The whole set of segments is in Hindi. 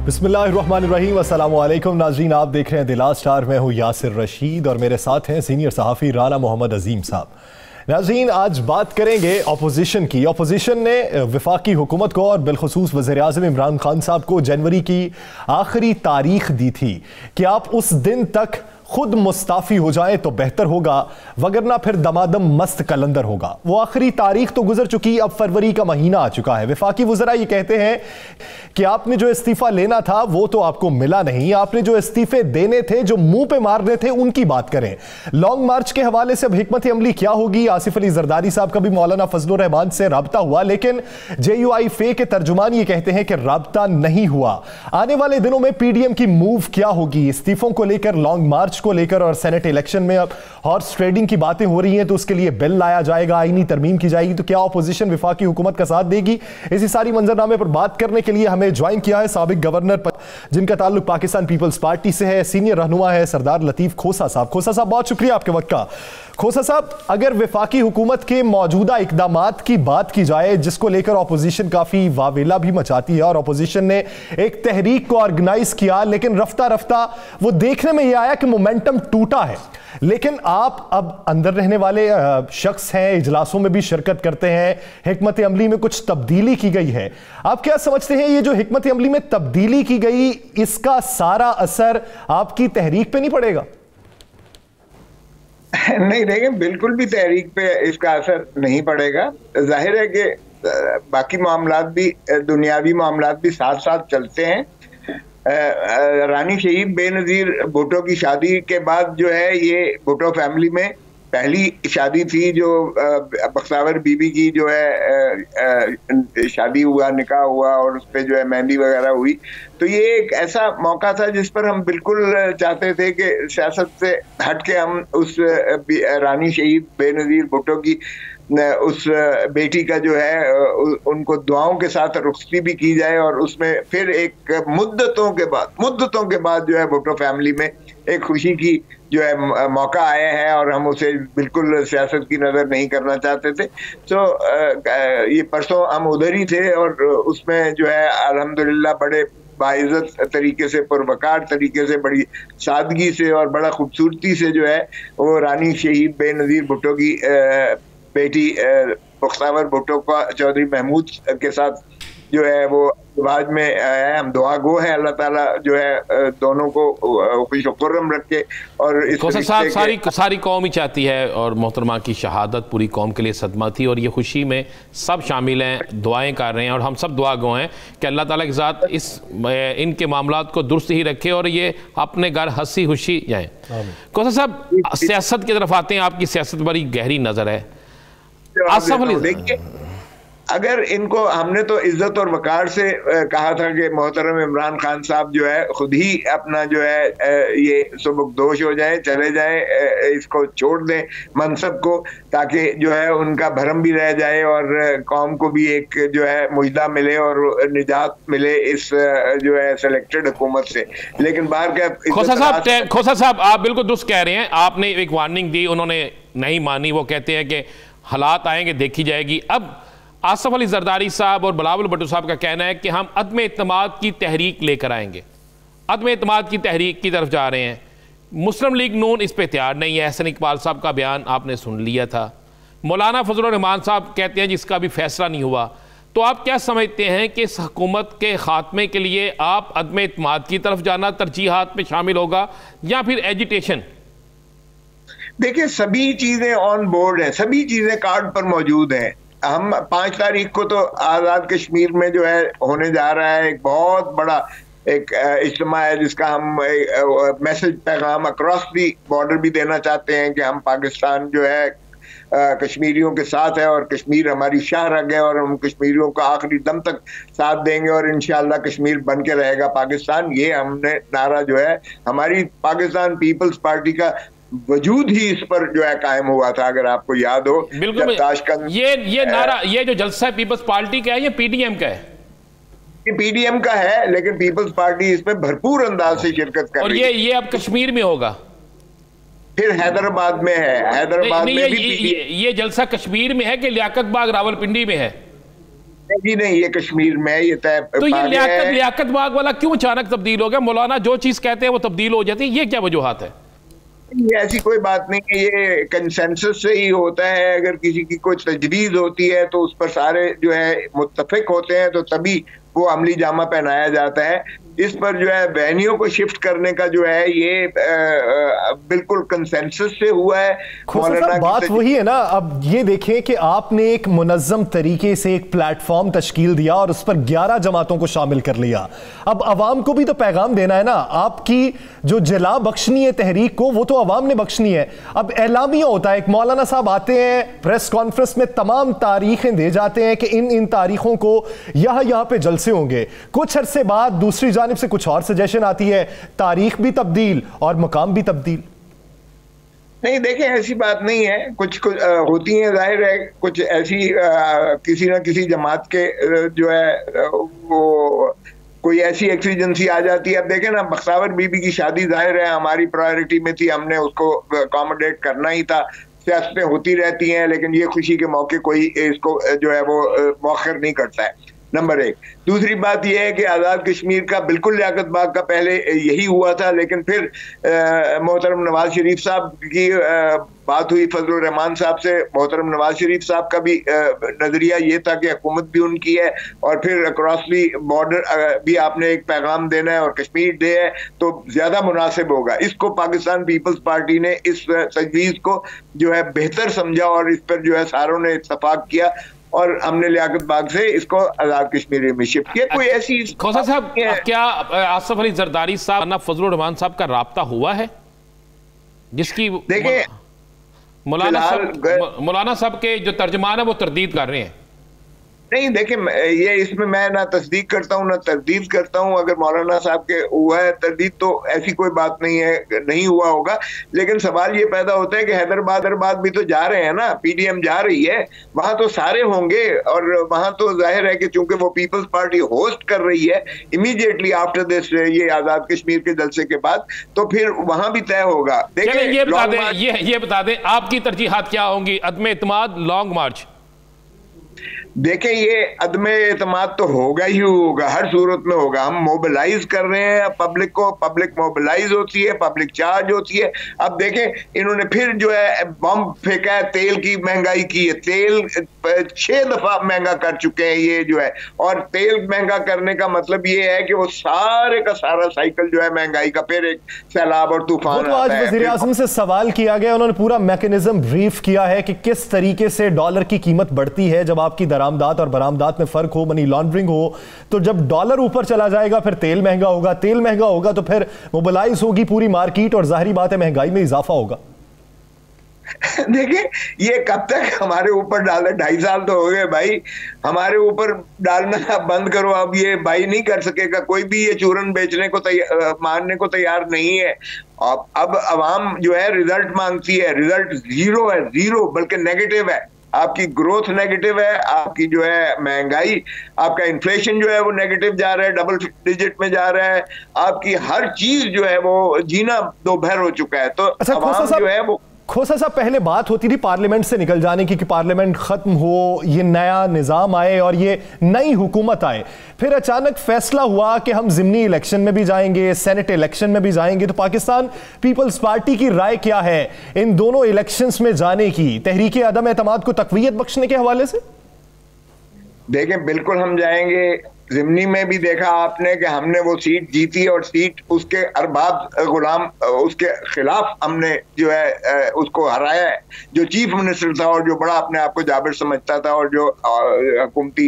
बिस्मिल्लाहिर्रहमानिर्रहीम, अस्सलामुअलैकुम नाज़रीन, आप देख रहे हैं द लास्ट आवर। मैं हूँ यासिर रशीद और मेरे साथ हैं सीनियर सहाफ़ी राना मोहम्मद अजीम साहब। नाज़रीन, आज बात करेंगे अपोजिशन की। अपोजिशन ने वफाकी हुकूमत को और बिलखुसूस वज़ीर-ए-आज़म इमरान खान साहब को जनवरी की आखिरी तारीख दी थी कि आप उस दिन तक खुद मुस्ताफ़ी हो जाएं तो बेहतर होगा, वगरना फिर दमादम मस्त कलंदर होगा। वो आखिरी तारीख तो गुजर चुकी, अब फरवरी का महीना आ चुका है। वफाकी वज़रा ये कहते हैं कि आपने जो इस्तीफ़ा लेना था वो तो आपको मिला नहीं, आपने जो इस्तीफ़े देने थे, जो मुंह पे मारने थे, उनकी बात करें। लॉन्ग मार्च के हवाले से अब हिकमत अमली क्या होगी? आसिफ अली जरदारी साहब का भी मौलाना फजलुर रहमान से रब्ता हुआ, लेकिन JUI के तर्जुमान ये कहते हैं कि रब्ता नहीं हुआ। आने वाले दिनों में PDM की मूव क्या होगी? इस्तीफों को लेकर, लॉन्ग मार्च को लेकर और सेनेट इलेक्शन में अब हॉर्स ट्रेडिंग की बातें हो रही हैं, तो उसके लिए बिल लाया जाएगा, आईनी तरमीम की जाएगी। तो क्या अपोजिशन वफाकी हुकूमत का साथ देगी? इसी सारी मंजरनामे पर बात करने के लिए हमें ज्वाइन किया है साबिक गवर्नर जिनका ताल्लुक पाकिस्तान पीपल्स पार्टी से है, सीनियर रहनुमा है सरदार लतीफ खोसा साहब। खोसा साहब, बहुत शुक्रिया आपके वक्त का। खोसा साहब, अगर वफाकी हुकूमत के मौजूदा इकदामात की बात की जाए, जिसको लेकर अपोजिशन काफी वावेला भी मचाती है और अपोजिशन ने एक तहरीक को ऑर्गेनाइज किया, लेकिन रफ्ता रफ्ता वो देखने में यह आया कि मोमेंटम टूटा है। लेकिन आप अब अंदर रहने वाले शख्स हैं, इजलासों में भी शिरकत करते हैं, हिकमत अमली में कुछ तब्दीली की गई है। आप क्या समझते हैं, ये जो हिकमत अमली में तब्दीली की गई, इसका सारा असर आपकी तहरीक पे नहीं पड़ेगा? नहीं, देखिए, बिल्कुल भी तहरीक पे इसका असर नहीं पड़ेगा। जाहिर है कि बाकी मामलात भी, दुनियावी मामलात भी साथ साथ चलते हैं। रानी शहीद बेनज़ीर भुट्टो की शादी के बाद जो है, ये भुट्टो फैमिली में पहली शादी थी जो बख्तावर बीबी की जो है शादी हुआ, निकाह हुआ और उस पर जो है मेहंदी वगैरह हुई। तो ये एक ऐसा मौका था जिस पर हम बिल्कुल चाहते थे कि सियासत से हट के हम उस रानी शहीद बेनज़ीर भुट्टो की उस बेटी का जो है उनको दुआओं के साथ रुखसती भी की जाए, और उसमें फिर एक मुद्दतों के बाद जो है भुट्टो फैमिली में एक खुशी की जो है मौका आया है, और हम उसे बिल्कुल सियासत की नज़र नहीं करना चाहते थे। तो ये परसों हम उधर ही थे और उसमें जो है अल्हम्दुलिल्लाह बड़े बाइज़्ज़त तरीके से, पुरवकार तरीके से, बड़ी सादगी से और बड़ा खूबसूरती से जो है वो रानी शहीद बेनज़ीर भुट्टो की बेटी बख्तावर भुट्टो का चौधरी महमूद के साथ जो है वो रिवाज में है। हम दुआ गो है, अल्लाह ताला जो है दोनों को खुश खुर्रम रखे। और इस सारी कौम ही चाहती है, और मोहतरमा की शहादत पूरी कौम के लिए सदमा थी, और ये खुशी में सब शामिल हैं, दुआएं कर रहे हैं, और हम सब दुआ गो हैं कि अल्लाह ताला के साथ इनके मामलात को दुरुस्त ही रखे और ये अपने घर हंसी खुशी जाएँ। खोसा साहब, सियासत की तरफ आते हैं। आपकी सियासत बड़ी गहरी नज़र है। देखिए, अगर इनको, हमने तो इज्जत और वकार से कहा था कि मोहतरम इमरान खान साहब जो है खुद ही अपना जो है ये सुबुकदोश हो जाए, चले जाए, इसको छोड़ दें मनसब को, ताकि जो है उनका भरम भी रह जाए और कौम को भी एक जो है मुजदा मिले और निजात मिले इस जो है सिलेक्टेड हुकूमत से। लेकिन बाहर का खोसा साहब, आप बिल्कुल दुरुस्त कह रहे हैं। आपने एक वार्निंग दी, उन्होंने नहीं मानी। वो कहते हैं कि हालात आएंगे, देखी जाएगी। अब आसिफ अली जरदारी साहब और बिलावल भुट्टो साहब का कहना है कि हम अदम इत्तेमाद की तहरीक लेकर आएंगे, अदम इत्तेमाद की तहरीक की तरफ जा रहे हैं। मुस्लिम लीग नून इस पर तैयार नहीं है। एहसन इकबाल साहब का बयान आपने सुन लिया था। मौलाना फजलुर रहमान साहब कहते हैं जिसका भी फैसला नहीं हुआ। तो आप क्या समझते हैं कि इस हुकूमत के खात्मे के लिए आप अदम इत्तेमाद की तरफ जाना तरजीहात में शामिल होगा या फिर एजिटेशन? देखिए, सभी चीजें ऑन बोर्ड है, सभी चीजें कार्ड पर मौजूद हैं। हम 5 तारीख को तो आज़ाद कश्मीर में जो है होने जा रहा है एक बहुत बड़ा एक इज्तिमा है, जिसका हम मैसेज पैगाम अक्रॉस दी बॉर्डर भी देना चाहते हैं कि हम पाकिस्तान जो है कश्मीरियों के साथ है, और कश्मीर हमारी शाह रग है, और हम कश्मीरियों का आखिरी दम तक साथ देंगे, और इंशाअल्लाह कश्मीर बन के रहेगा पाकिस्तान। ये हमने नारा जो है, हमारी पाकिस्तान पीपल्स पार्टी का वजूद ही इस पर जो है कायम हुआ था, अगर आपको याद हो। बिल्कुल, ये नारा, ये जो जलसा पीपल्स पार्टी का है, ये PDM का है? ये PDM का है, लेकिन पीपल्स पार्टी इसमें भरपूर अंदाज से शिरकत कर रही है। और ये अब कश्मीर में होगा, फिर हैदराबाद में है, हैदराबाद में भी ये जलसा कश्मीर में है कि लियाकत बाग रावलपिंडी में है? जी नहीं, ये कश्मीर में ये तय। तो ये लियाकत बाग वाला क्यों अचानक तब्दील हो गया? मौलाना जो चीज कहते हैं वो तब्दील हो जाती है, ये क्या वजूहात है? ये ऐसी कोई बात नहीं है, ये कंसेंसस से ही होता है। अगर किसी की कोई तजवीज होती है तो उस पर सारे जो है मुत्तफिक होते हैं, तो तभी वो अमली जामा पहनाया जाता है। इस पर जो है बहनियों को शिफ्ट करने का जो है ये बिल्कुल कंसेंसस से हुआ है। बात वही है ना। अब ये देखें कि आपने एक मुनज़्ज़म तरीके से एक प्लेटफॉर्म तश्कील दिया और उस पर 11 जमातों को शामिल कर लिया। अब अवाम को भी तो पैगाम देना है ना। आपकी जो जला बख्शनी है तहरीक को, वो तो अवाम ने बख्शनी है। अब एलामिया होता है, एक मौलाना साहब आते हैं प्रेस कॉन्फ्रेंस में, तमाम तारीखें दे जाते हैं कि इन तारीखों को यहाँ पे जलसे होंगे। कुछ अरसे बाद दूसरी जानिब से कुछ और सजेशन आती है, तारीख भी तब्दील और मकाम भी तब्दील। नहीं देखें, ऐसी बात नहीं है। कुछ होती है, जाहिर है कुछ ऐसी किसी ना किसी जमात के जो है वो कोई ऐसी एक्सीजेंसी आ जाती है। अब देखें ना, बख्तावर बीबी की शादी जाहिर है हमारी प्रायोरिटी में थी, हमने उसको अकोमोडेट करना ही था। सियासतें होती रहती हैं, लेकिन ये खुशी के मौके कोई इसको जो है वो मौखर नहीं करता है, नंबर एक। दूसरी बात यह है कि आज़ाद कश्मीर का बिल्कुल लियाकत बाग का पहले यही हुआ था, लेकिन फिर मोहतरम नवाज शरीफ साहब की बात हुई फजलुर रहमान साहब से। मोहतरम नवाज शरीफ साहब का भी नजरिया ये था कि हुकूमत भी उनकी है और फिर अक्रॉस दी बॉर्डर भी आपने एक पैगाम देना है और कश्मीर डे है तो ज्यादा मुनासिब होगा। इसको पाकिस्तान पीपल्स पार्टी ने इस तजवीज को जो है बेहतर समझा और इस पर जो है सारों ने इत्तफाक किया और हमने लियाकत बाग से इसको आजाद कश्मीर में शिफ्ट किया। कोई ऐसी खोसा साहब, क्या आसफ अली जरदारी साहब फजलुर रहमान साहब का राब्ता हुआ है जिसकी देखिए मौलाना साहब के जो तर्जमान है वो तरदीद कर रहे हैं? नहीं देखें, ये इसमें मैं ना तस्दीक करता हूँ ना तरदीद करता हूँ। अगर मौलाना साहब के हुआ है तरदीद तो ऐसी कोई बात नहीं है, नहीं हुआ होगा। लेकिन सवाल ये पैदा होता है कि हैदराबाद भी तो जा रहे हैं ना, पीडीएम जा रही है, वहां तो सारे होंगे और वहां तो जाहिर है कि चूंकि वो पीपल्स पार्टी होस्ट कर रही है इमीडिएटली आफ्टर दिस ये आजाद कश्मीर के जलसे के बाद, तो फिर वहां भी तय होगा। देखिए ये बता दें आपकी तरजीहात क्या होंगी? अदम एतमाद, लॉन्ग मार्च? देखें, ये अदम एतमाद तो होगा ही होगा, हर सूरत में होगा। हम मोबिलाइज कर रहे हैं पब्लिक को, पब्लिक मोबिलाइज होती है, पब्लिक चार्ज होती है। अब देखें इन्होंने फिर जो है बम फेंका है, तेल की महंगाई की है, तेल 6 दफा महंगा कर चुके हैं ये जो है। और तेल महंगा करने का मतलब ये है कि वो सारे का सारा साइकिल जो है महंगाई का फिर एक सैलाब और तूफान आता है। आज वज़ीर आज़म से सवाल किया गया, उन्होंने पूरा मैकेनिज्म ब्रीफ किया है कि किस तरीके से डॉलर की कीमत बढ़ती है जब आपकी दरामदात और बरामदात में फर्क हो, मनी लॉन्ड्रिंग हो। तो जब डॉलर ऊपर चला जाएगा फिर तेल महंगा होगा, तेल महंगा होगा तो फिर मोबिलाइज होगी पूरी मार्केट और जाहिर बात है महंगाई में इजाफा होगा। देखिए, ये कब तक हमारे ऊपर डाले? 2.5 साल तो हो गए भाई, हमारे ऊपर डालना बंद करो। अब ये भाई नहीं कर सकेगा कोई भी, ये चूरन बेचने को मारने को तैयार नहीं है। अब अवाम जो है रिजल्ट मांगती है, रिजल्ट जीरो है, जीरो बल्कि नेगेटिव है। आपकी ग्रोथ नेगेटिव है, आपकी जो है महंगाई, आपका इन्फ्लेशन जो है वो नेगेटिव जा रहा है, डबल डिजिट में जा रहा है। आपकी हर चीज जो है वो जीना दोपहर हो चुका है। तो अवाम जो है वो खोसा साहब, पहले बात होती थी पार्लियामेंट से निकल जाने की कि पार्लियामेंट खत्म हो, ये नया निज़ाम आए और ये नई हुकूमत आए। फिर अचानक फैसला हुआ कि हम ज़िमनी इलेक्शन में भी जाएंगे, सेनेट इलेक्शन में भी जाएंगे। तो पाकिस्तान पीपल्स पार्टी की राय क्या है इन दोनों इलेक्शंस में जाने की, तहरीक अदम एतमाद को तक़वियत बख्शने के हवाले से? देखें, बिल्कुल हम जाएंगे। ज़िमनी में भी देखा आपने कि हमने वो सीट जीती और सीट उसके अरबाब गुलाम उसके खिलाफ हमने जो है उसको हराया है, जो चीफ मिनिस्टर था और जो बड़ा अपने आप को जाबिर समझता था और जो हुकूमती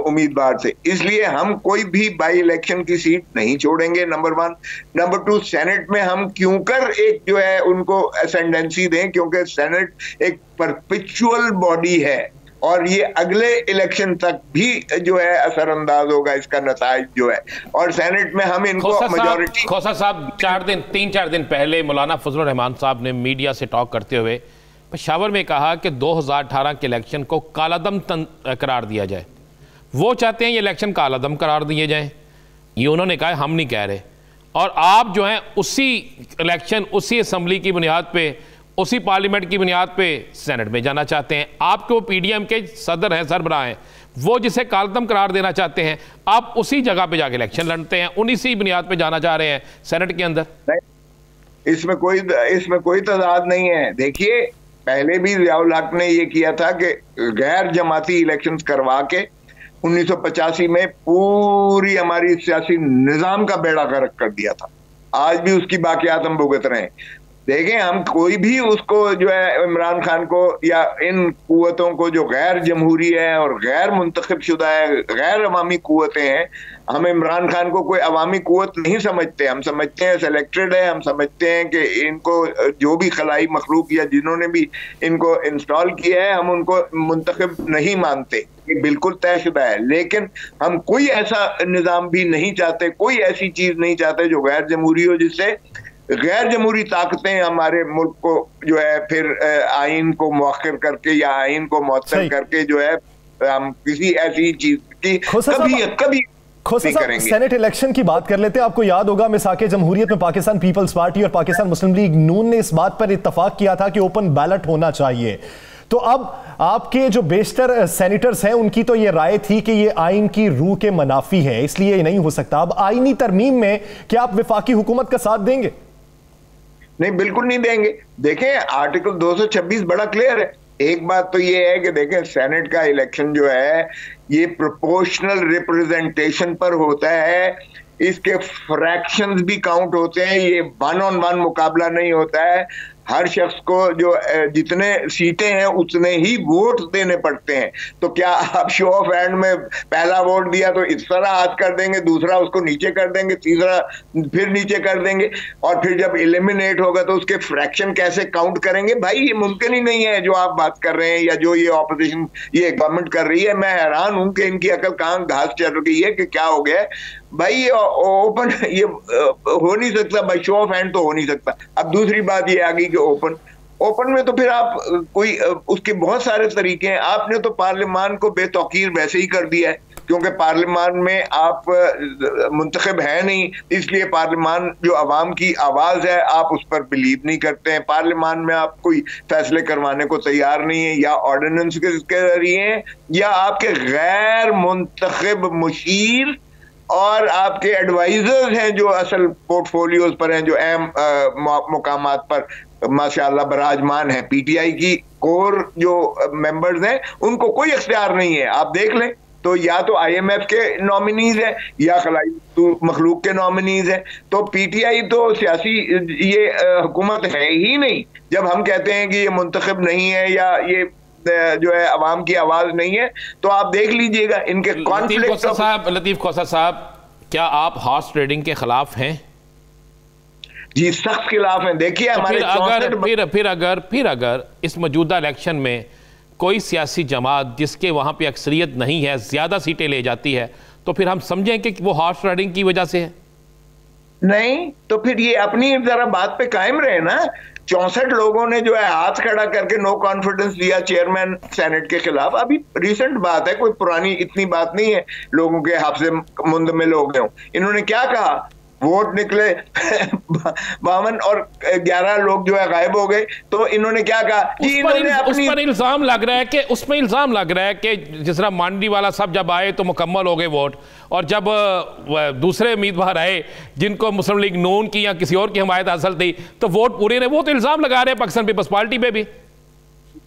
उम्मीदवार थे। इसलिए हम कोई भी बाई इलेक्शन की सीट नहीं छोड़ेंगे, नंबर 1। नंबर 2, सेनेट में हम क्यों कर एक जो है उनको असेंडेंसी दें, क्योंकि सेनेट एक परपेचुअल बॉडी है और ये अगले इलेक्शन तक भी जो है असरअंदाज होगा इसका नताइज जो है। और सेनेट में हम इनको मेजॉरिटी। खोसा साहब, 3-4 दिन पहले मौलाना फजलुर रहमान साहब ने मीडिया से टॉक करते हुए पेशावर में कहा कि 2018 के इलेक्शन को कालादम करार दिया जाए। वो चाहते हैं ये इलेक्शन कालादम करार दिए जाए, ये उन्होंने कहा, हम नहीं कह रहे। और आप जो है उसी इलेक्शन, उसी असम्बली की बुनियाद पे उसी पार्लियामेंट की बुनियाद पे सेनेट में जाना चाहते हैं। आपके वो पीडीएम के सदर हैं, सरबराह हैं, वो जिसे कालतम करार देना चाहते हैं, आप उसी जगह पे जाके इलेक्शन लड़ते हैं, उन्हीं सी बुनियाद पे जाना चाह रहे हैं सेनेट के अंदर। इसमें कोई तजाद नहीं है। देखिए, पहले भी जियाउल हक ने ये किया था कि गैर जमाती इलेक्शंस करवा के 1985 में पूरी हमारी सियासी निजाम का बेड़ा गर्क कर दिया था। आज भी उसकी बाकियात हम भुगत रहे हैं। देखें, हम कोई भी उसको जो है इमरान खान को या इन कुव्वतों को जो गैर जमहूरी है और गैर मुंतखब शुदा है, गैर अवामी कुव्वतें हैं, हम इमरान खान को कोई अवामी कुव्वत नहीं समझते। हम समझते हैं सिलेक्टेड है। हम समझते हैं कि इनको जो भी खलाई मखलूक या जिन्होंने भी इनको इंस्टॉल किया है, हम उनको मुंतखब नहीं मानते। ये बिल्कुल तयशुदा है। लेकिन हम कोई ऐसा निज़ाम भी नहीं चाहते, कोई ऐसी चीज नहीं चाहते जो गैर जमहूरी हो, जिससे गैर जमहूरी ताकतें हमारे मुल्क को जो है फिर आइन को मौखर करके या आइन को मुअत्तल करके जो है हम किसी ऐसी चीज की कभी करेंगे। सेनेट इलेक्शन की बात कर लेते हैं। आपको याद होगा मिसाके जमहूरियत में पाकिस्तान पीपल्स पार्टी और पाकिस्तान मुस्लिम लीग नून ने इस बात पर इत्तफाक किया था कि ओपन बैलेट होना चाहिए। तो अब आपके जो बेशतर सेनेटर्स हैं उनकी तो ये राय थी कि ये आइन की रूह के मनाफी है, इसलिए ये नहीं हो सकता। अब आईनी तरमीम में क्या आप वफाकी हुकूमत का साथ देंगे? नहीं, बिल्कुल नहीं देंगे। देखें, आर्टिकल 226 बड़ा क्लियर है। एक बात तो ये है कि देखें, सेनेट का इलेक्शन जो है ये प्रोपोर्शनल रिप्रेजेंटेशन पर होता है। इसके फ्रैक्शंस भी काउंट होते हैं। ये 1 on 1 मुकाबला नहीं होता है। हर शख्स को जो जितने सीटें हैं उतने ही वोट देने पड़ते हैं। तो क्या आप शो ऑफ हैंड में पहला वोट दिया तो इस तरह हाथ कर देंगे, दूसरा उसको नीचे कर देंगे, तीसरा फिर नीचे कर देंगे, और फिर जब एलिमिनेट होगा तो उसके फ्रैक्शन कैसे काउंट करेंगे? भाई, ये मुमकिन ही नहीं है जो आप बात कर रहे हैं या जो ये ऑपोजिशन ये गवर्नमेंट कर रही है। मैं हैरान हूं कि इनकी अकल कहां घास चल रही है कि क्या हो गया भाई। ये ओपन ये हो नहीं सकता भाई, शो ऑफ हैंड तो हो नहीं सकता। अब दूसरी बात ये आ गई कि ओपन में तो फिर आप कोई उसके बहुत सारे तरीके हैं। आपने तो पार्लियामान को बेतौकीर वैसे ही कर दिया है, क्योंकि पार्लियामान में आप मुंतखब है नहीं, इसलिए पार्लियामान जो अवाम की आवाज है आप उस पर बिलीव नहीं करते हैं। पार्लियामान में आप कोई फैसले करवाने को तैयार नहीं है, या ऑर्डिनेंस के जरिए या आपके गैर मुंतखब मुशीर और आपके एडवाइजर्स हैं जो असल पोर्टफोलियोज पर हैं, जो अहम मुकामात पर माशाअल्लाह बराजमान है। पीटीआई की कोर जो मेंबर्स हैं उनको कोई इख्तियार नहीं है। आप देख लें तो या तो आईएमएफ के नॉमिनीज हैं या खलाई मखलूक के नॉमिनीज हैं। तो पीटीआई तो सियासी ये हुकूमत है ही नहीं। जब हम कहते हैं कि ये मुंतखब नहीं है या ये जो है अवाम की आवाज नहीं है, तो आप देख लीजिएगा इनके कॉन्फ्लिक्ट। लतीफ खोसा साहब, क्या आप हॉर्स ट्रेडिंग के खिलाफ हैं? जी, सख्त खिलाफ हैं। देखिए, हमारे फिर अगर इस मौजूदा इलेक्शन में कोई सियासी जमात जिसके वहां पे अक्सरियत नहीं है ज्यादा सीटें ले जाती है, तो फिर हम समझें कि वो हॉर्स ट्रेडिंग की वजह से है? नहीं, तो फिर ये अपनी जरा बात पे कायम रहे ना। 64 लोगों ने जो है हाथ खड़ा करके नो कॉन्फिडेंस दिया चेयरमैन सेनेट के खिलाफ। अभी रिसेंट बात है, कोई पुरानी इतनी बात नहीं है लोगों के हाथ से मुंदमिल हो गए। इन्होंने क्या कहा? वोट निकले 52 और 11 लोग जो है गायब हो गए। तो इन्होंने क्या कहा कि उस पर इल्जाम लग रहा है कि जिस तरह मांडी वाला सब जब आए तो मुकम्मल हो गए वोट, और जब दूसरे उम्मीदवार आए जिनको मुस्लिम लीग नून की या किसी और की हमायत हासिल थी तो वोट पूरे ने। वो तो इल्जाम लगा रहे हैं पाकिस्तान पीपल्स पार्टी पे भी,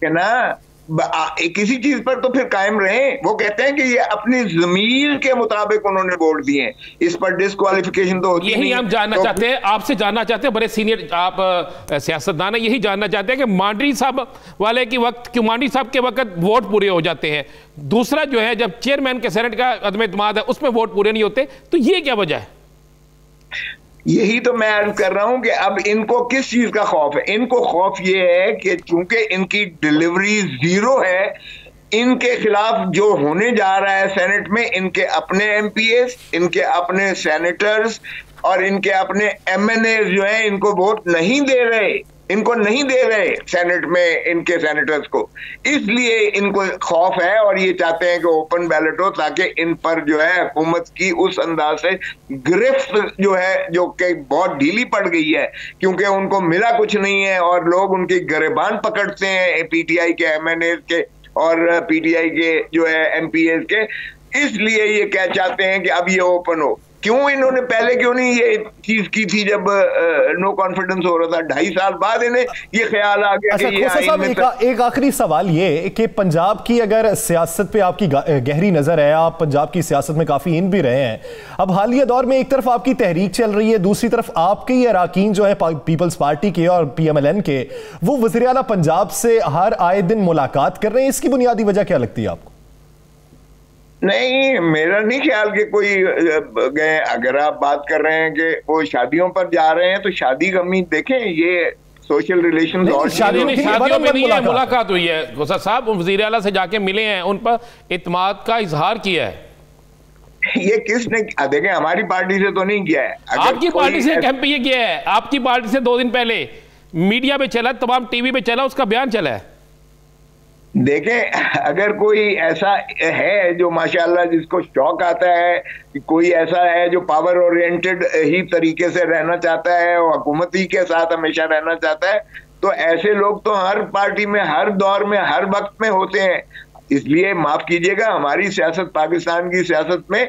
है ना। किसी चीज पर तो फिर कायम रहे। वो कहते हैं कि ये अपनी ज़मीर के मुताबिक उन्होंने वोट दिए हैं, इस पर डिस्क्वालिफिकेशन तो होती नहीं। यही हम जानना चाहते हैं, आपसे जानना चाहते हैं, बड़े सीनियर आप सियासतदान है, यही जानना चाहते हैं कि मांडी साहब वाले की वक्त क्यों मांडी साहब के वक्त वोट पूरे हो जाते हैं, दूसरा जो है जब चेयरमैन के सेनेट का अदम इत्मीनान है उसमें वोट पूरे नहीं होते, तो ये क्या वजह है? यही तो मैं अर्ज कर रहा हूं कि अब इनको किस चीज का खौफ है। इनको खौफ ये है कि चूंकि इनकी डिलीवरी जीरो है, इनके खिलाफ जो होने जा रहा है सेनेट में, इनके अपने एमपीएस, इनके अपने सेनेटर्स और इनके अपने एमएनए जो हैं इनको वोट नहीं दे रहे। इनको नहीं दे रहे सेनेट में इनके सेनेटर्स को, इसलिए इनको खौफ है और ये चाहते हैं कि ओपन बैलेट हो ताकि इन पर जो है हुकूमत की उस अंदाज से गिरफ्त जो है जो कि बहुत ढीली पड़ गई है, क्योंकि उनको मिला कुछ नहीं है और लोग उनकी गिरबान पकड़ते हैं पीटीआई के एमएनए के और पीटीआई के जो है एमपीए के, इसलिए ये क्या चाहते हैं कि अब ये ओपन हो। क्यों इन्होंने पहले क्यों नहीं ये चीज की थी जब नो कॉन्फिडेंस हो रहा था? 2.5 साल बाद इन्हें ये ख्याल आ गया कि ये साहब एक आखिरी सवाल ये कि पंजाब की अगर सियासत पे आपकी गहरी नजर है, आप पंजाब की सियासत में काफी इन भी रहे हैं, अब हालिया दौर में एक तरफ आपकी तहरीक चल रही है, दूसरी तरफ आपके ही अराकीन जो है पीपल्स पार्टी के और पीएमएलएन के, वो वज़ीर आला पंजाब से हर आए दिन मुलाकात कर रहे हैं, इसकी बुनियादी वजह क्या लगती है आपको? नहीं, मेरा नहीं ख्याल कि कोई गए। अगर आप बात कर रहे हैं कि वो शादियों पर जा रहे हैं तो शादी कमी देखें, ये सोशल रिलेशन और शादियों में नहीं है, मुलाकात हुई है गौसा साहब, वज़ीर आला से जाके मिले हैं, उन पर इत्मीनान का इजहार किया है। ये किसने? देखें, हमारी पार्टी से तो नहीं किया है। आपकी पार्टी से कैंप ये किया है, आपकी पार्टी से 2 दिन पहले मीडिया पे चला, तमाम टीवी पे चला, उसका बयान चला है। देखें, अगर कोई ऐसा है जो माशाल्लाह जिसको शौक आता है, कोई ऐसा है जो पावर ओरिएंटेड ही तरीके से रहना चाहता है और हुकूमत ही के साथ हमेशा रहना चाहता है, तो ऐसे लोग तो हर पार्टी में, हर दौर में, हर वक्त में होते हैं। इसलिए माफ कीजिएगा, हमारी सियासत, पाकिस्तान की सियासत में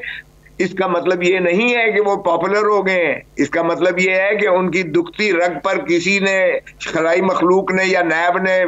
इसका मतलब ये नहीं है कि वो पॉपुलर हो गए हैं। इसका मतलब ये है कि उनकी दुखती रग पर किसी ने, खलाई मखलूक ने या नैब ने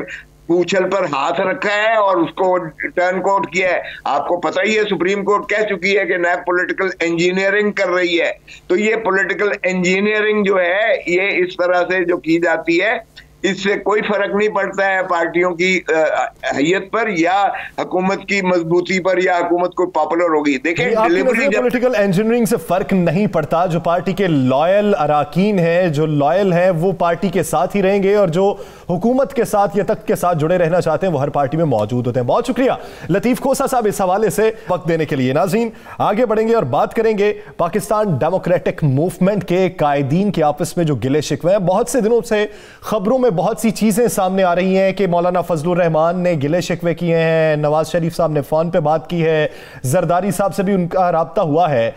पूछल पर हाथ रखा है और उसको टर्न कोट किया है। आपको पता ही है, सुप्रीम कोर्ट कह चुकी है कि नैब पॉलिटिकल इंजीनियरिंग कर रही है। तो ये पॉलिटिकल इंजीनियरिंग जो है, ये इस तरह से जो की जाती है, इससे कोई फर्क नहीं पड़ता है पार्टियों की हैयत पर या हुकूमत की मजबूती पर या हुकूमत को पॉपुलर होगी। देखें, पॉलिटिकल इंजीनियरिंग से फर्क नहीं पड़ता। जो पार्टी के लॉयल अराकीन है, जो लॉयल है, वो पार्टी के साथ ही रहेंगे और जो हुकूमत के साथ या तक के साथ जुड़े रहना चाहते हैं वो हर पार्टी में मौजूद होते हैं। बहुत शुक्रिया लतीफ खोसा साहब इस हवाले से वक्त देने के लिए। नाज़रीन, आगे बढ़ेंगे और बात करेंगे पाकिस्तान डेमोक्रेटिक मूवमेंट के कायदीन के आपस में जो गिले शिकवे हैं। बहुत से दिनों से खबरों में बहुत सी चीजें सामने आ रही हैं कि मौलाना फजलुर रहमान ने गिले शिकवे किए हैं, नवाज शरीफ साहब ने फोन पे बात की है, जरदारी साहब से भी उनका राब्ता हुआ है।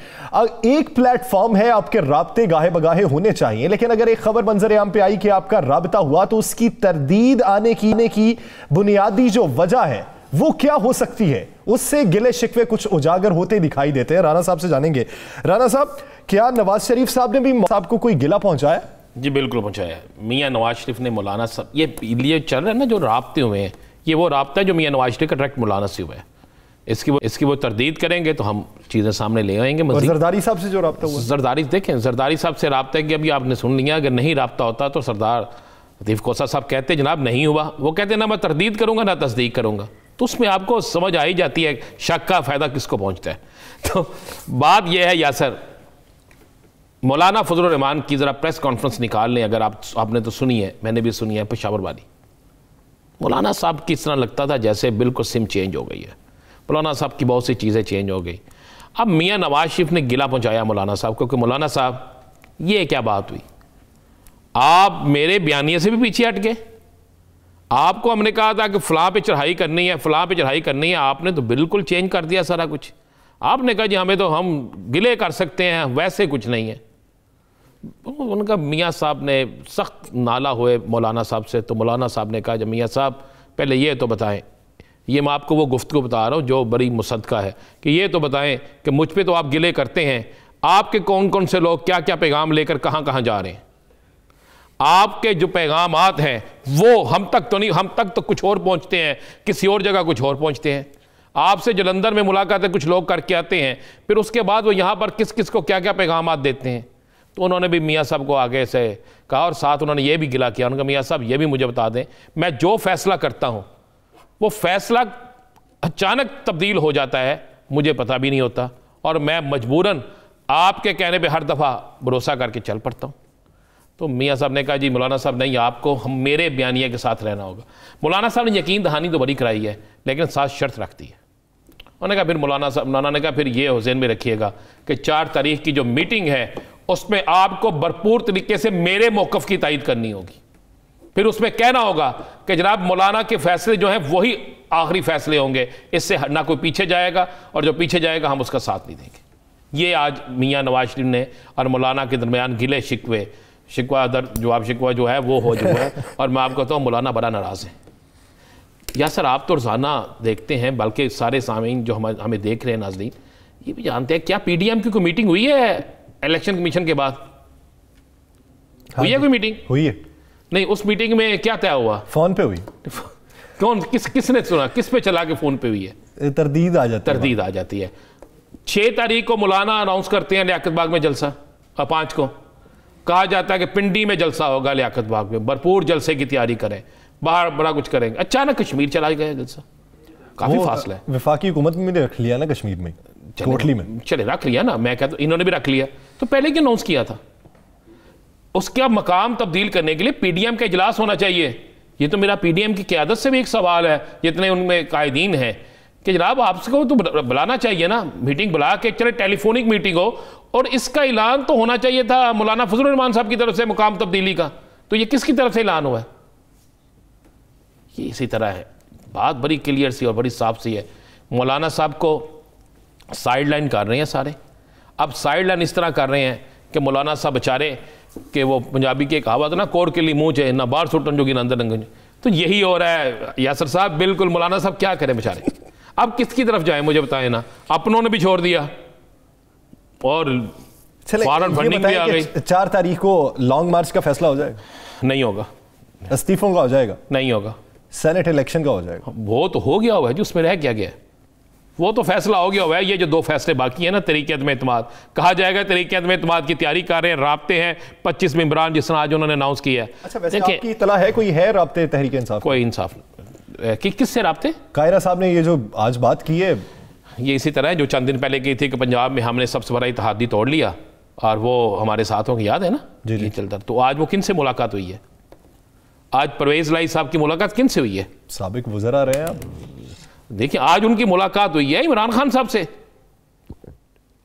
एक प्लेटफॉर्म है, आपके राब्ते गाहे बगाहे होने चाहिए, लेकिन अगर एक खबर मंजर आम पे आई कि आपका राब्ता हुआ तो उसकी तरदीद आने की बुनियादी जो वजह है वो क्या हो सकती है? उससे गिले शिकवे कुछ उजागर होते दिखाई देते हैं। राना साहब से जानेंगे। राना साहब, क्या नवाज शरीफ साहब ने भी साहब को कोई गिला पहुंचाया? जी बिल्कुल पहुंचाया। मियां नवाज शरीफ ने मौलाना साहब, ये चल रहा है ना जो राब्ते हुए हैं, ये वो राब्ता है जो मियां नवाज शरीफ का डायरेक्ट मौलाना से हुआ है। इसकी वो तरदीद करेंगे तो हम चीज़ें सामने ले आएंगे। जरदारी साहब से जो राब्ता हुआ, जरदारी देखें, जरदारी साहब से राब्ता है कि अभी आपने सुन लिया, अगर नहीं राब्ता होता तो सरदार लतीफ खोसा साहब कहते जनाब नहीं हुआ, वो कहते ना मैं तरदीद करूंगा ना तस्दीक करूंगा, तो उसमें आपको समझ आ ही जाती है शक का फ़ायदा किसको पहुंचता है। तो बात यह है यासर, मौलाना फजलुर रहमान की ज़रा प्रेस कॉन्फ्रेंस निकाल लें, अगर आपने तो सुनी है, मैंने भी सुनी है, पेशावर वाली। मौलाना साहब की इस तरह लगता था जैसे बिल्कुल सिम चेंज हो गई है। मौलाना साहब की बहुत सी चीज़ें चेंज हो गई। अब मियां नवाज शरीफ ने गिला पहुंचाया मौलाना साहब को कि मौलाना साहब ये क्या बात हुई, आप मेरे बयानिए से भी पीछे हट गए। आपको हमने कहा था कि फ़लाँ पे चढ़ाई करनी है, फ़लाँ पे चढ़ाई करनी है, आपने तो बिल्कुल चेंज कर दिया सारा कुछ। आपने कहा जी हमें तो हम गिले कर सकते हैं, वैसे कुछ नहीं है। उनका मियाँ साहब ने सख्त नाला हुए मौलाना साहब से, तो मौलाना साहब ने कहा जब मियाँ साहब पहले ये तो बताएं, ये मैं आपको वो गुफ्तगू बता रहा हूँ जो बड़ी मुसद्दका है, कि ये तो बताएं कि मुझ पे तो आप गिले करते हैं, आपके कौन कौन से लोग क्या क्या पैगाम लेकर कहाँ कहाँ जा रहे हैं, आपके जो पैगामात हैं वो हम तक तो नहीं, हम तक तो कुछ और पहुँचते हैं, किसी और जगह कुछ और पहुँचते हैं। आपसे जलंधर में मुलाकातें कुछ लोग करके आते हैं, फिर उसके बाद वो यहाँ पर किस किस को क्या क्या पैगामात देते हैं। तो उन्होंने भी मियाँ साहब को आगे से कहा और साथ उन्होंने ये भी गिला किया, उनका मियाँ साहब ये भी मुझे बता दें, मैं जो फैसला करता हूँ वो फैसला अचानक तब्दील हो जाता है, मुझे पता भी नहीं होता, और मैं मजबूरन आपके कहने पे हर दफ़ा भरोसा करके चल पड़ता हूँ। तो मियाँ साहब ने कहा जी मौलाना साहब नहीं, आपको हम मेरे बयानिया के साथ रहना होगा। मौलाना साहब ने यकीन दहानी तो बड़ी कराई है, लेकिन साथ शर्त रखती है। उन्होंने कहा फिर मौलाना ने कहा फिर ये हुसैन में रखिएगा कि 4 तारीख की जो मीटिंग है उसमें आपको भरपूर तरीके से मेरे मौक़िफ़ की तायीद करनी होगी। फिर उसमें कहना होगा कि जनाब मौलाना के फैसले जो हैं वही आखिरी फैसले होंगे, इससे ना कोई पीछे जाएगा, और जो पीछे जाएगा हम उसका साथ नहीं देंगे। ये आज मियाँ नवाज शरीफ ने और मौलाना के दरमियान गिले शिकवा जवाब शिकवा जो है वो हो चुका है। और मैं आपको कहता हूँ मौलाना बड़ा नाराज़ है। यासर आप तो रोज़ाना देखते हैं, बल्कि सारे सामीन जो हमें देख रहे हैं नाज़रीन ये भी जानते हैं, क्या PDM की कोई मीटिंग हुई है इलेक्शन कमीशन के बाद? हुई है कोई मीटिंग? हुई है नहीं। उस मीटिंग में क्या तय हुआ? फोन पे हुई। कौन किसने सुना? किस पे चला के फोन पे हुई है? तरदीद आ जाती है। 6 तारीख को मौलाना अनाउंस करते हैं लियाकत बाग में जलसा, और 5 को कहा जाता है कि पिंडी में जलसा होगा, लियाकत बाग में भरपूर जलसे की तैयारी करें, बाहर बड़ा कुछ करेंगे। अचानक कश्मीर चला गया जलसा, काफी फासला है। वफाकी हुकूमत में रख लिया ना कश्मीर में, कोटली में। चले रख लिया ना, मैं कहता हूं इन्होंने भी रख लिया, तो पहले क्यों अनाउंस किया था? उसका मकाम तब्दील करने के लिए PDM का इजलास होना चाहिए। ये तो मेरा PDM की क़यादत से भी एक सवाल है, जितने उनमें कायदीन हैं, कि जनाब आपको तो बुलाना चाहिए ना, मीटिंग बुला के, चले टेलीफोनिक मीटिंग हो, और इसका ऐलान तो होना चाहिए था मौलाना फजलुर रहमान साहब की तरफ से मुकाम तब्दीली का। तो ये किसकी तरफ से ऐलान हुआ है? ये इसी तरह है। बात बड़ी क्लियर सी और बड़ी साफ सी है। मौलाना साहब को साइड लाइन कर रहे हैं सारे। अब साइड लाइन इस तरह कर रहे हैं कि मौलाना साहब बेचारे कि वो पंजाबी की कहावत ना, कोर के लिए मुँह चे ना बाहर सुटन जोगी ना अंदर रंगन। तो यही हो रहा है यासर साहब। बिल्कुल मौलाना साहब क्या करें बेचारे, अब किसकी तरफ जाए मुझे बताएं ना। अपनों ने भी छोड़ दिया और फॉरेन फंडिंग भी आ गई। 4 तारीख को लॉन्ग मार्च का फैसला हो जाएगा? नहीं होगा। इस्तीफों का हो जाएगा? नहीं होगा। सेनेट इलेक्शन का हो जाएगा? वो तो हो गया हुआ है जी, उसमें रह क्या गया, वो तो फैसला हो गया हुआ है। ये जो 2 फैसले बाकी है ना, तरीके अदम एतमाद कहा जाएगा, तरीके अदम एतमाद की तैयारी कर रहे हैं, राब्ते हैं 25 मेंबरान जिस तरह आज उन्होंने अनाउंस किया है। अच्छा, वैसे आपकी इत्तला है कोई है राब्ते तहरीक इंसाफ? कोई इंसाफ किससे राब्ते? कायरा साहब ने ये जो आज बात की है, ये इसी तरह है जो चंद दिन पहले की थी कि पंजाब में हमने सबसे बड़ा इत्तेहादी तोड़ लिया और वो हमारे साथ होंगे, याद है ना जी जी। चलता। तो आज वो किन से मुलाकात हुई है? आज परवेज लाई साहब की मुलाकात किन से हुई है? साबिक वज़रा रहे हैं आप। देखिए आज उनकी मुलाकात हुई है इमरान खान साहब से।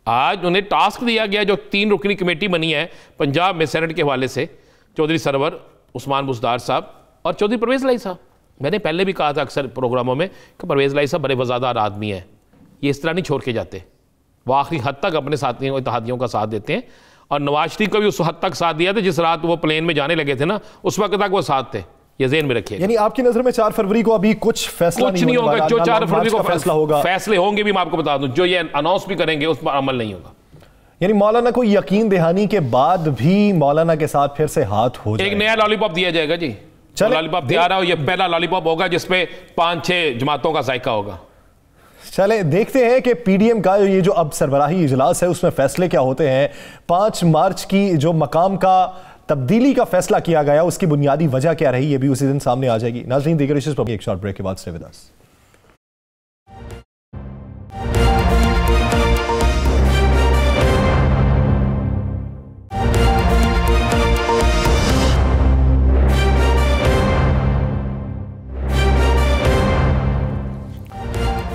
आज उन्हें टास्क दिया गया, जो 3 रुकनी कमेटी बनी है पंजाब में सेनेट के हवाले से, चौधरी सरवर, उस्मान बुज़दार साहब और चौधरी परवेज लाई साहब। मैंने पहले भी कहा था अक्सर प्रोग्रामों में कि परवेज लाई साहब बड़े वज़ादार आदमी हैं, ये इस तरह नहीं छोड़ के जाते, वो आखिरी हद तक अपने साथियों इत्तेहादियों का साथ देते हैं। और नवाज शरीफ को भी उस हद तक साथ दिया था जिस रात वो प्लेन में जाने लगे थे ना, उस वक्त तक वो साथ थे, ये ज़हन में रखिए। यानी आपकी नजर में 4 फरवरी को अभी कुछ फैसला नहीं होगा? जो 4 फरवरी को फैसला होगा, फैसले होंगे भी मैं आपको बता दूं, जो ये अनाउंस भी करेंगे उस पर अमल नहीं होगा। यानी मौलाना को यकीन दहानी के बाद भी मौलाना के साथ फिर से हाथ हो जाएगा। एक नया लॉलीपॉप दिया जाएगा जी, लॉलीपॉप तैयार है, ये पहला लॉलीपॉप होगा जिसपे 5-6 जमातों का जायका होगा। चले देखते हैं कि PDM का ये जो अब सरबराही इजलास है उसमें फैसले क्या होते हैं। 5 मार्च की जो मकाम का तब्दीली का फैसला किया गया उसकी बुनियादी वजह क्या रही, ये भी उसी दिन सामने आ जाएगी। नाज़रीन दीगर इश्यूज़ पर एक शॉर्ट ब्रेक के बाद stay with us.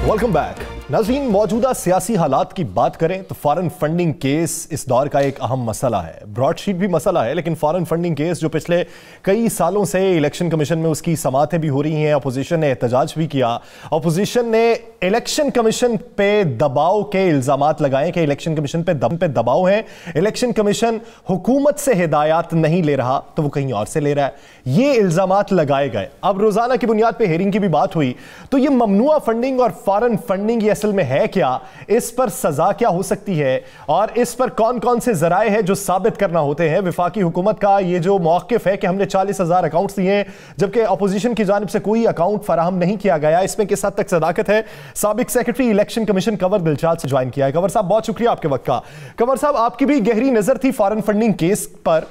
Welcome back. नाज़रीन, मौजूदा सियासी हालात की बात करें तो फॉरेन फंडिंग केस इस दौर का एक अहम मसला है। ब्रॉडशीट भी मसला है, लेकिन फॉरेन फंडिंग केस जो पिछले कई सालों से इलेक्शन कमीशन में उसकी समातें भी हो रही हैं, अपोजिशन ने एहतजाज भी किया। अपोजिशन ने इलेक्शन कमीशन पे दबाव के इल्जामात लगाए कि इलेक्शन कमीशन पे दबाव है, इलेक्शन कमीशन हुकूमत से हिदायत नहीं ले रहा तो वो कहीं और से ले रहा है, ये इल्जामात लगाए गए। अब रोजाना की बुनियाद पे हेयरिंग की भी बात हुई, तो ये ममनुआ फंडिंग और फॉरेन फंडिंग ये असल में है क्या, इस पर सजा क्या हो सकती है और इस पर कौन कौन से जराए हैं जो साबित करना होते हैं। विफाकी हुकूमत का ये जो मौक़िफ़ है कि हमने 40,000 अकाउंट्स दिए जबकि अपोजिशन की जानिब से कोई अकाउंट फराहम नहीं किया गया, इसमें किस हद तक सदाकत है। साबिक secretary election commission Kanwar Dilshad से ज्वाइन किया है। कंवर साहब बहुत शुक्रिया आपके वक्त का। कंवर साहब, आपकी भी गहरी नजर थी फॉरेन फंडिंग केस पर।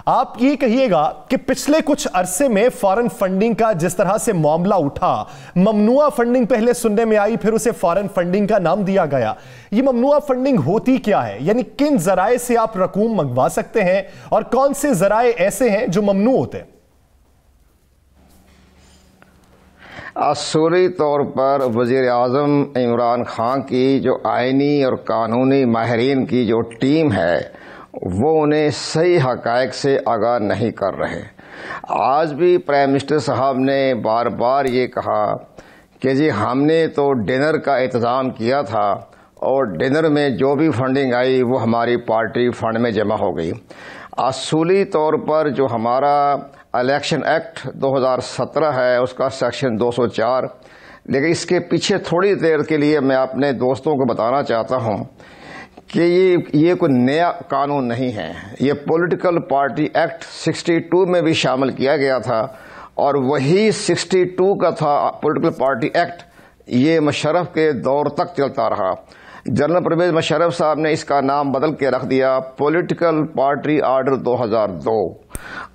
आप ये कहिएगा कि पिछले कुछ अरसे में फॉरेन फंडिंग का जिस तरह से मामला उठा, ममनुआ फंडिंग पहले सुनने में आई, फिर उसे फॉरेन फंडिंग का नाम दिया गया। ये ममनुआ फंडिंग होती क्या है, यानी किन जराए से आप रकूम मंगवा सकते हैं और कौन से जराए ऐसे हैं जो ममनू होते हैं? असूली तौर पर वज़ीर आज़म इमरान खान की जो आइनी और कानूनी माहिरीन की जो टीम है वो उन्हें सही हक़ाइक़ से आगाह नहीं कर रहे। आज भी प्राइम मिनिस्टर साहब ने बार बार ये कहा कि जी हमने तो डिनर का इंतज़ाम किया था और डिनर में जो भी फंडिंग आई वो हमारी पार्टी फंड में जमा हो गई। असूली तौर पर जो हमारा इलेक्शन एक्ट 2017 है उसका सेक्शन 204, लेकिन इसके पीछे थोड़ी देर के लिए मैं अपने दोस्तों को बताना चाहता हूं कि ये कोई नया कानून नहीं है। ये पॉलिटिकल पार्टी एक्ट 62 में भी शामिल किया गया था और वही 62 का था पॉलिटिकल पार्टी एक्ट, ये मुशर्रफ के दौर तक चलता रहा। जनरल परवेज मुशर्रफ साहब ने इसका नाम बदल के रख दिया पॉलिटिकल पार्टी आर्डर 2002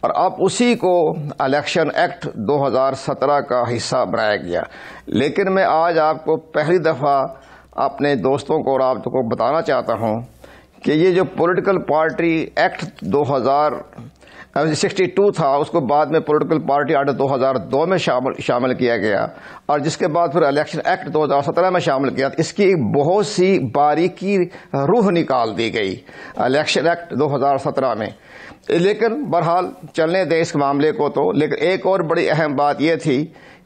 और अब उसी को इलेक्शन एक्ट 2017 का हिस्सा बनाया गया। लेकिन मैं आज आपको पहली दफ़ा अपने दोस्तों को और आपको बताना चाहता हूं कि ये जो पॉलिटिकल पार्टी एक्ट 62 था उसको बाद में पॉलिटिकल पार्टी आर्डर 2002 में शामिल किया गया और जिसके बाद फिर इलेक्शन एक्ट 2017 में शामिल किया। इसकी बहुत सी बारीकी रूह निकाल दी गई इलेक्शन एक्ट 2017 में। लेकिन बहरहाल चलने दें इस मामले को तो। लेकिन एक और बड़ी अहम बात यह थी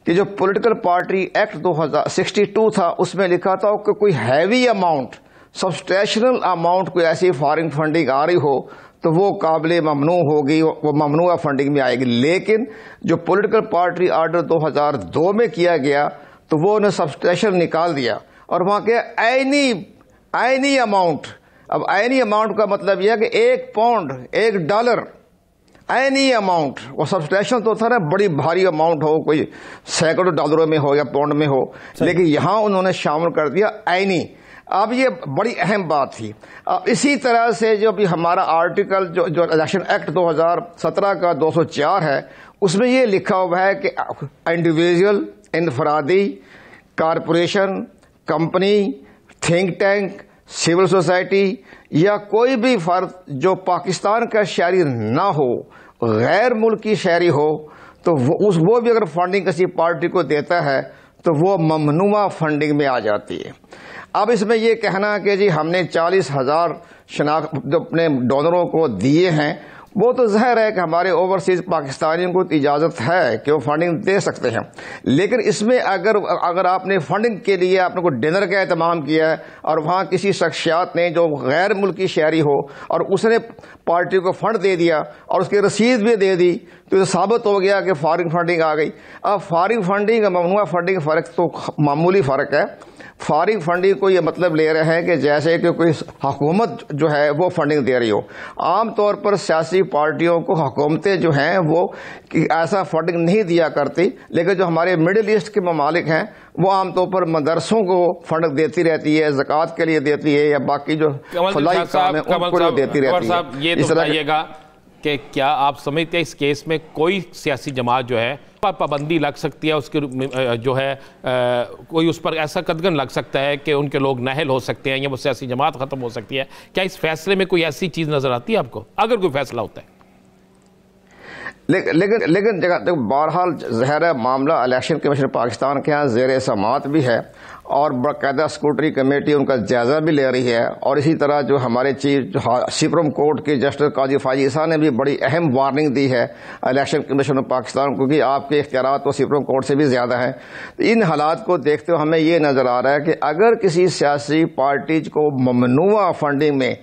कि जो पॉलिटिकल पार्टी एक्ट 2062 था उसमें लिखा था कि कोई हैवी अमाउंट, सब्सटेंशियल अमाउंट कोई ऐसी फॉरेन फंडिंग आ रही हो तो वो काबिल ममनू होगी, वो ममनुआ फंडिंग में आएगी। लेकिन जो पॉलिटिकल पार्टी आर्डर 2002 में किया गया तो वो उन्हें सब्सटेंशियल निकाल दिया और वहां के एनी अमाउंट। अब एनी अमाउंट का मतलब यह है कि 1 पाउंड, $1, एनी अमाउंट। वो सब्सटेंशियल तो था ना, बड़ी भारी अमाउंट हो, कोई सैकड़ों डॉलरों में हो या पाउंड में हो, लेकिन यहां उन्होंने शामिल कर दिया एनी। अब ये बड़ी अहम बात थी। अब इसी तरह से जो भी हमारा आर्टिकल जो इलेक्शन एक्ट 2017 का 204 है उसमें ये लिखा हुआ है कि इंडिविजुअल, इनफरादी, corporation, company, think tank, civil society या कोई भी फर्द जो पाकिस्तान का शहरी ना हो, गैर मुल्की शहरी हो, तो वो भी अगर फंडिंग किसी पार्टी को देता है तो वो ममनुआ फंडिंग में आ जाती है। अब इसमें यह कहना कि जी हमने 40,000 शनाख्त जो अपने डोनरों को दिए हैं, वो तो ज़ाहिर है कि हमारे ओवरसीज पाकिस्तानियों को इजाज़त है कि वो फंडिंग दे सकते हैं। लेकिन इसमें अगर आपने फंडिंग के लिए आपने को डिनर का एहतमाम किया है और वहाँ किसी शख्सियात ने जो गैर मुल्की शहरी हो और उसने पार्टी को फंड दे दिया और उसकी रसीद भी दे दी तो ये साबित हो गया कि फॉरेन फंडिंग आ गई। अब फॉरेन फंडिंग और ममनुआ फंडिंग फ़र्क तो मामूली फ़र्क है। फॉरेन फंडिंग को ये मतलब ले रहे हैं कि जैसे कि कोई हुकूमत जो है वो फंडिंग दे रही हो। आम तौर पर सियासी पार्टियों को हुकूमतें जो हैं वो ऐसा फंडिंग नहीं दिया करती, लेकिन जो हमारे मिडिल ईस्ट के ममालिक हैं वो आमतौर पर मदरसों को फंड देती रहती है, ज़कात के लिए देती है या बाकी जो फलाई काम है उनको देती रहती है। ये तो बताइएगा कि क्या आप समझते हैं इस केस में कोई सियासी जमात जो है पर पाबंदी लग सकती है, उसके जो है कोई उस पर ऐसा कदगन लग सकता है कि उनके लोग नाअहल हो सकते हैं या वो सियासी जमात ख़त्म हो सकती है? क्या इस फैसले में कोई ऐसी चीज़ नज़र आती है आपको, अगर कोई फैसला होता है? लेकिन बहरहाल ज़ाहिर है मामला इलेक्शन कमीशन पाकिस्तान के यहाँ ज़ेर समात भी है और बाकायदा स्क्रूटनी कमेटी उनका जायजा भी ले रही है। और इसी तरह जो हमारे चीफ सुप्रीम कोर्ट के जस्टिस काजी फायज ईसा ने भी बड़ी अहम वार्निंग दी है इलेक्शन कमीशन पाकिस्तान को कि आपके इख्तियार तो सुप्रीम कोर्ट से भी ज़्यादा हैं। तो इन हालात को देखते हुए हमें ये नज़र आ रहा है कि अगर किसी सियासी पार्टी को ममनुआ फंडिंग में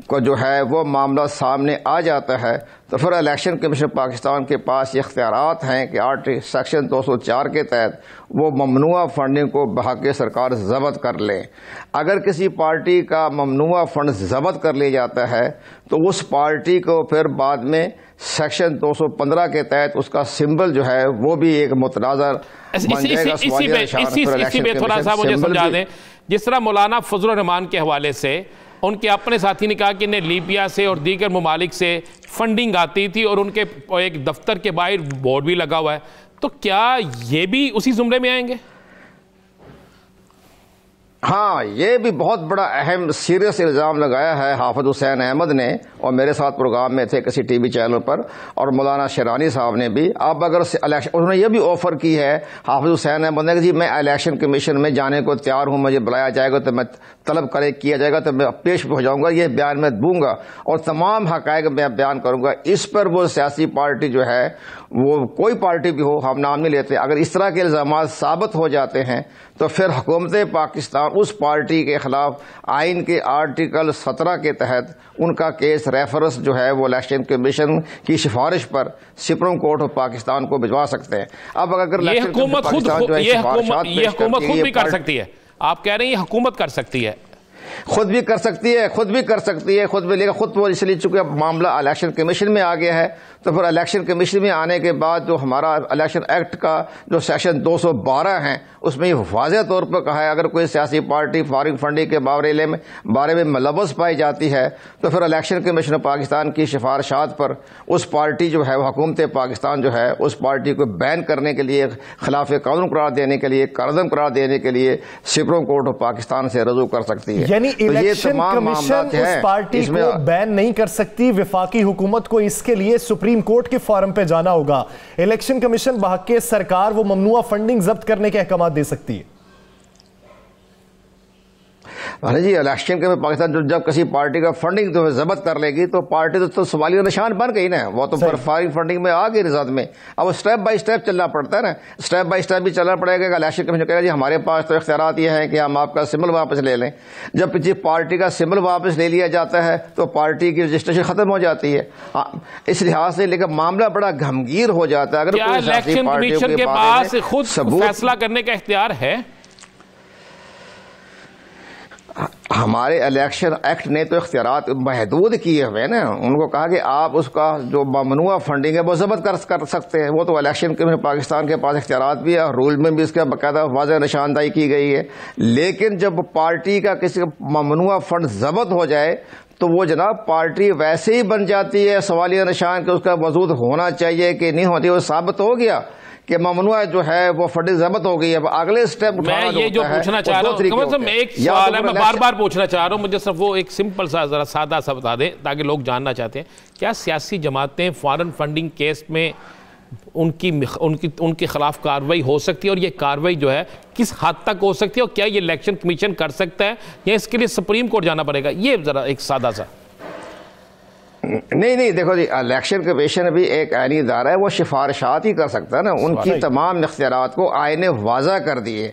को जो है वो मामला सामने आ जाता है तो फिर इलेक्शन कमीशन पाकिस्तान के पास ये इख्तियारात हैं कि सेक्शन 204 के तहत वो ममनुआ फंडिंग को बहाके सरकार जब्त कर ले। अगर किसी पार्टी का ममनुआ फंड जब्त कर लिया जाता है तो उस पार्टी को फिर बाद में सेक्शन 215 के तहत उसका सिंबल जो है वो भी एक मुतनाज़र बन जाएगा। इसी पे थोड़ा सा मुझे समझा दें, जिस तरह मौलाना फजलुर रहमान के हवाले से उनके अपने साथी ने कहा कि इन्हें लीबिया से और दीगर ममालिक से फंडिंग आती थी और उनके एक दफ्तर के बाहर बोर्ड भी लगा हुआ है, तो क्या ये भी उसी जुमरे में आएंगे? हाँ, ये भी बहुत बड़ा अहम सीरियस इल्ज़ाम लगाया है हाफिज हुसैन अहमद ने, और मेरे साथ प्रोग्राम में थे किसी टीवी चैनल पर, और मौलाना शेरानी साहब ने भी। अब अगर इलेक्शन, उन्होंने ये भी ऑफर की है हाफिज हुसैन अहमद ने कि जी मैं इलेक्शन कमीशन में जाने को तैयार हूं, मुझे बुलाया जाएगा तो मैं तलब किया जाएगा तो मैं पेश हो जाऊंगा, ये बयान मैं दूंगा और तमाम हकायक मैं बयान करूंगा। इस पर वो सियासी पार्टी जो है, वो कोई पार्टी भी हो, हम नाम नहीं लेते, अगर इस तरह के इल्जाम साबित हो जाते हैं तो फिर हुकूमत पाकिस्तान उस पार्टी के खिलाफ आइन के आर्टिकल 17 के तहत उनका केस रेफरेंस जो है वो इलेक्शन कमीशन की सिफारिश पर सुप्रीम कोर्ट ऑफ पाकिस्तान को भिजवा सकते हैं। अब अगर ये हुकूमत खुद भी कर सकती है, आप कह रहे हैं ये हुकूमत कर सकती है, खुद भी कर सकती है, खुद भी लेगा, खुद वो इसलिए चूंकि मामला इलेक्शन कमीशन में आ गया है, तो फिर इलेक्शन कमीशन में आने के बाद जो हमारा इलेक्शन एक्ट का जो सेक्शन 212 है उसमें वाज़ेह तौर पर कहा है अगर कोई सियासी पार्टी फॉरेन फंडिंग के बारे में मुलव्वस पाई जाती है तो फिर इलेक्शन कमीशन ऑफ पाकिस्तान की सिफारिशात पर उस पार्टी जो है हुकूमत पाकिस्तान जो है उस पार्टी को बैन करने के लिए, खिलाफ कानून करार देने के लिए, कारदम करार देने के लिए सुप्रीम कोर्ट ऑफ पाकिस्तान से रजू कर सकती है। यानी इलेक्शन कमीशन उस पार्टी को बैन नहीं कर सकती, वफाकी हुकूमत को इसके लिए सुप्रीम कोर्ट के फॉरम पे जाना होगा। इलेक्शन कमीशन बहक़ सरकार वो ममनुआ फंडिंग जब्त करने के अहकाम दे सकती है। अरे जी, इलेक्शन के में पाकिस्तान जब किसी पार्टी का फंडिंग तो जब्त कर लेगी तो पार्टी तो सवालिया निशान बन गई ना, वो तो फॉरेन फंडिंग में आ गई रिजल्ट में। अब स्टेप बाय स्टेप चलना पड़ता है ना, स्टेप बाय स्टेप भी चलना पड़ेगा। इलेक्शन कमीशन कहेगा जी हमारे पास तो इख्तियारात ये है कि हम आपका सिंबल वापस ले लें। जब किसी पार्टी का सिंबल वापस ले लिया जाता है तो पार्टी की रजिस्ट्रेशन खत्म हो जाती है। इस लिहाज से लेकर मामला बड़ा गमगीर हो जाता है। अगर इलेक्शन कमीशन के पास खुद फैसला करने का इख्तियार है? हमारे इलेक्शन एक्ट ने तो इख्तियारात महदूद किए हुए ना, उनको कहा कि आप उसका जो ममनुआ फंडिंग है वो जब्त कर सकते हैं। वो तो इलेक्शन कमीशन पाकिस्तान के पास इख्तियारात भी है, रूल में भी इसका बाकायदा वाज़ेह निशानदाही की गई है। लेकिन जब पार्टी का किसी ममनुआ फंड जब्त हो जाए तो वो जनाब पार्टी वैसे ही बन जाती है सवालिया निशान के उसका वजूद होना चाहिए कि नहीं होती। वो साबित हो गया कि ममनुआ जो है वो फंडिंग जब्त हो गई है। अगले स्टेप मैं ये जो पूछना चाह रहा हूँ, एक सवाल है, मैं बार बार पूछना चाह रहा हूँ, मुझे सिर्फ वो एक सिंपल सा जरा सादा सा बता दें ताकि लोग जानना चाहते हैं, क्या सियासी जमातें फॉरेन फंडिंग केस में उनके खिलाफ कार्रवाई हो सकती है, और ये कार्रवाई जो है किस हद तक हो सकती है, और क्या ये इलेक्शन कमीशन कर सकता है या इसके लिए सुप्रीम कोर्ट जाना पड़ेगा? ये जरा एक सादा सा। नहीं, देखो जी, इलेक्शन कमीशन भी एक आईनी इदारा है, वो सिफारिशात ही कर सकता है ना। उनकी तमाम इख्तियारात को आईने वाज़ा कर दिए।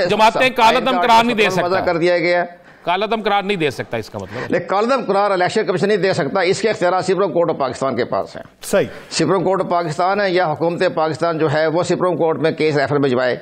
जमातें कालादम करार नहीं दे सकता, कर दिया गया, कालादम करार नहीं दे सकता, इसका मतलब। लेकिन कालादम करार इलेक्शन कमीशन नहीं दे सकता, इसके इख्तियार सुप्रीम कोर्ट ऑफ पाकिस्तान के पास है। सही, सुप्रीम कोर्ट ऑफ पाकिस्तान है या हुकूमत पाकिस्तान जो है वो सुप्रीम कोर्ट में केस रेफर भिजवाए,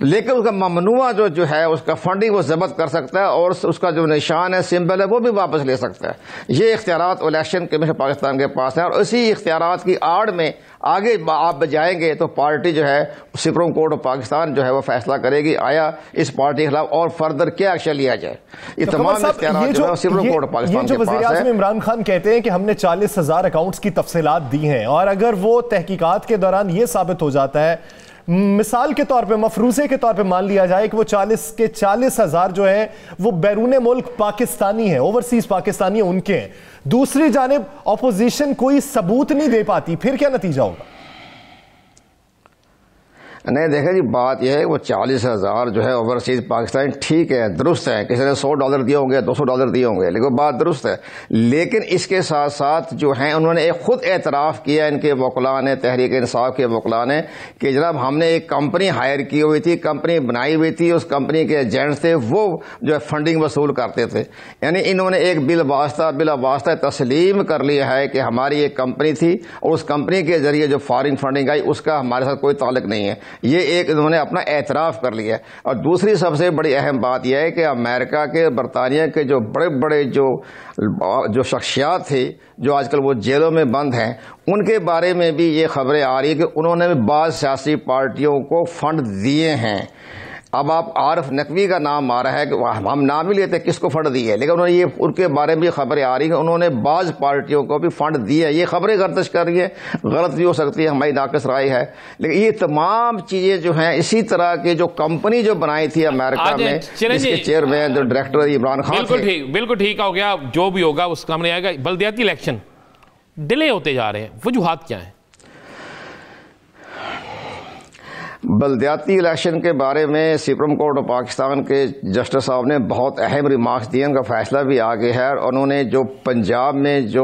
लेकिन उसका ममनुआ जो है उसका फंडिंग वो जब्त कर सकता है और उसका जो निशान है, सिंबल है, वो भी वापस ले सकता है। ये इख्तियारात इलेक्शन कमीशन पाकिस्तान के पास है, और इसी इख्तियारात की आड़ में आगे आप जाएंगे तो पार्टी जो है सुप्रीम कोर्ट ऑफ पाकिस्तान जो है वो फैसला करेगी आया इस पार्टी के खिलाफ और फर्दर क्या एक्शन लिया जाए। ये तो तमाम इख्तियारात जो है सुप्रीम कोर्ट ऑफ पाकिस्तान के पास है। इमरान खान कहते हैं कि हमने 40,000 अकाउंट्स की तफसीलात दी हैं, और अगर वो तहकीकात के दौरान ये साबित हो जाता है, मिसाल के तौर पे, मफरूजे के तौर पे मान लिया जाए कि वो 40,000 जो है वो बैरून मुल्क पाकिस्तानी है, ओवरसीज पाकिस्तानी है, उनके हैं, दूसरी जानिब ऑपोजिशन कोई सबूत नहीं दे पाती, फिर क्या नतीजा होगा? नहीं, देखा जी, बात यह है वो 40,000 जो है ओवरसीज पाकिस्तान ठीक है, दुरुस्त है, किसी ने $100 दिए होंगे, $200 दिए होंगे, लेकिन बात दुरुस्त है। लेकिन इसके साथ साथ जो है उन्होंने एक खुद एतराफ़ किया, इनके वकला ने, तहरीक इंसाफ के वकला ने, कि जनाब हमने एक कंपनी हायर की हुई थी, कंपनी बनाई हुई थी, उस कंपनी के एजेंट्स थे, वो जो है फंडिंग वसूल करते थे। यानी इन्होंने एक बिला वास्ता तस्लीम कर लिया है कि हमारी एक कंपनी थी और उस कंपनी के जरिए जो फॉरेन फंडिंग आई उसका हमारे साथ कोई ताल्लुक नहीं है। ये एक इन्होंने अपना एतराफ़ कर लिया। और दूसरी सबसे बड़ी अहम बात यह है कि अमेरिका के, बरतानिया के जो बड़े बड़े जो शख्सियात थे जो आजकल वो जेलों में बंद हैं, उनके बारे में भी ये खबरें आ रही है कि उन्होंने भी बाज़ सियासी पार्टियों को फंड दिए हैं। अब आप आरिफ नकवी का नाम आ रहा है कि हम नाम ही लेते हैं किसको फंड दिए, लेकिन उन्होंने ये उनके बारे में खबरें आ रही हैं उन्होंने बाज पार्टियों को भी फंड दिए। ये खबरें गर्दिश कर रही है, गलत भी हो सकती है, हमारी नाकिस राय है, लेकिन ये तमाम चीजें जो हैं इसी तरह के जो कंपनी जो बनाई थी अमेरिका में जिसके चेयरमैन जो डायरेक्टर इमरान खान बिल्कुल ठीक हो गया। जो भी होगा उसका सामने आएगा। बल्दियाती इलेक्शन डिले होते जा रहे हैं, वजूहात क्या है? बल्दियाती इलेक्शन के बारे में सुप्रीम कोर्ट ऑफ पाकिस्तान के जस्टिस साहब ने बहुत अहम रिमार्क्स दिए, उनका फैसला भी आ गया है। और उन्होंने जो पंजाब में जो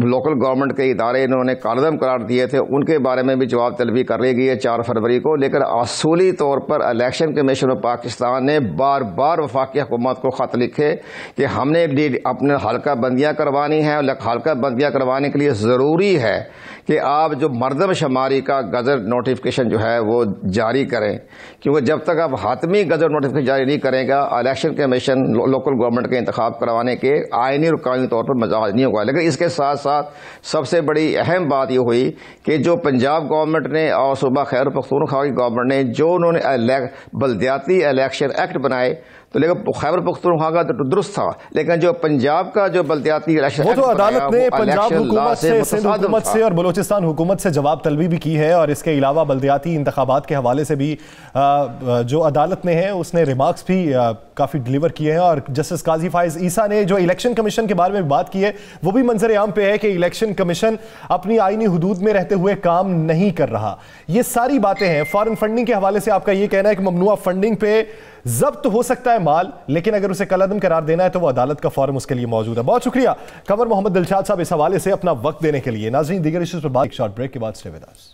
लोकल गवर्नमेंट के इदारे इन्होंने कालदम करार दिए थे उनके बारे में भी जवाब तलबी कर ली गई है 4 फरवरी को। लेकिन असूली तौर पर इलेक्शन कमीशन ऑफ पाकिस्तान ने बार बार वफाकी हुकूमत को खत लिखे कि हमने अपने हल्का बंदियाँ करवानी है और हल्का बंदियाँ करवाने के लिए ज़रूरी है कि आप जो मरदमशुमारी का गजट नोटिफिकेशन जो है वो जारी करें, क्योंकि जब तक आप हातमी गजट नोटिफिकेशन जारी नहीं करेगा इलेक्शन कमीशन लोकल गवर्नमेंट के इंतखाब करवाने के आईनी और कानूनी तौर पर मजाज नहीं होगा। लेकिन इसके साथ साथ सबसे बड़ी अहम बात ये हुई कि जो पंजाब गवर्नमेंट ने और सूबा खैबर पख्तूनख्वा की गवर्नमेंट ने जो उन्होंने बल्दियाती इलेक्शन एक्ट बनाए तो लेकिन खैबर पख्तूनख्वा का तो दुरुस्त था, लेकिन जो पंजाब का जो बल्दियाती इलेक्शन वो तो अदालत ने पंजाब हुकूमत से, सिंध हुकूमत से और बलोचिस्तान हुकूमत से जवाब तलबी भी की है। और इसके अलावा बल्दियाती इंतखाबात के हवाले से भी जो अदालत ने है उसने रिमार्क्स भी काफ़ी डिलीवर किए हैं। और जस्टिस काजी फाइज ईसा ने जो इलेक्शन कमीशन के बारे में बात की है वो भी मंजर आम पे है कि इलेक्शन कमीशन अपनी आईनी हुदूद में रहते हुए काम नहीं कर रहा। ये सारी बातें हैं। फॉरेन फंडिंग के हवाले से आपका ये कहना है कि ममनुआ फंडिंग पे जब्त हो सकता है माल, लेकिन अगर उसे कलअदम करार देना है तो वो अदालत का फॉर्म उसके लिए मौजूद है। बहुत शुक्रिया कंवर मोहम्मद दिलशाद साहब इस हवाले से अपना वक्त देने के लिए। नाज़रीन, दीगर इश्यूज पर बात एक शॉर्ट ब्रेक के बाद stay with us.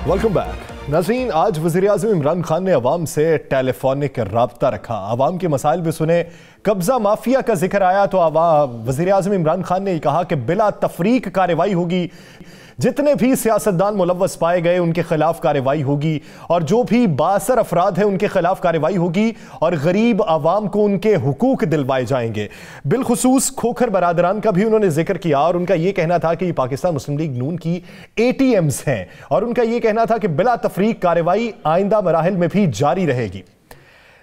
Welcome back. नाज़रीन, आज वज़ीर-ए-आज़म इमरान खान ने अवाम से टेलीफोनिक रब्ता रखा, अवाम के मसाइल भी सुने। कब्जा माफिया का जिक्र आया तो वज़ीर-ए-आज़म इमरान खान ने कहा कि बिला तफरीक कार्रवाई होगी, जितने भी सियासतदान मुलव्वस पाए गए उनके खिलाफ कार्रवाई होगी और जो भी बासर अफराद हैं उनके खिलाफ कार्रवाई होगी और गरीब आवाम को उनके हुकूक दिलवाए जाएंगे। बिलखुसूस खोखर बरादरान का भी उन्होंने जिक्र किया और उनका यह कहना था कि ये पाकिस्तान मुस्लिम लीग नून की ATMs हैं और उनका यह कहना था कि बिला तफरीक कार्रवाई आइंदा मराहिल में भी जारी रहेगी।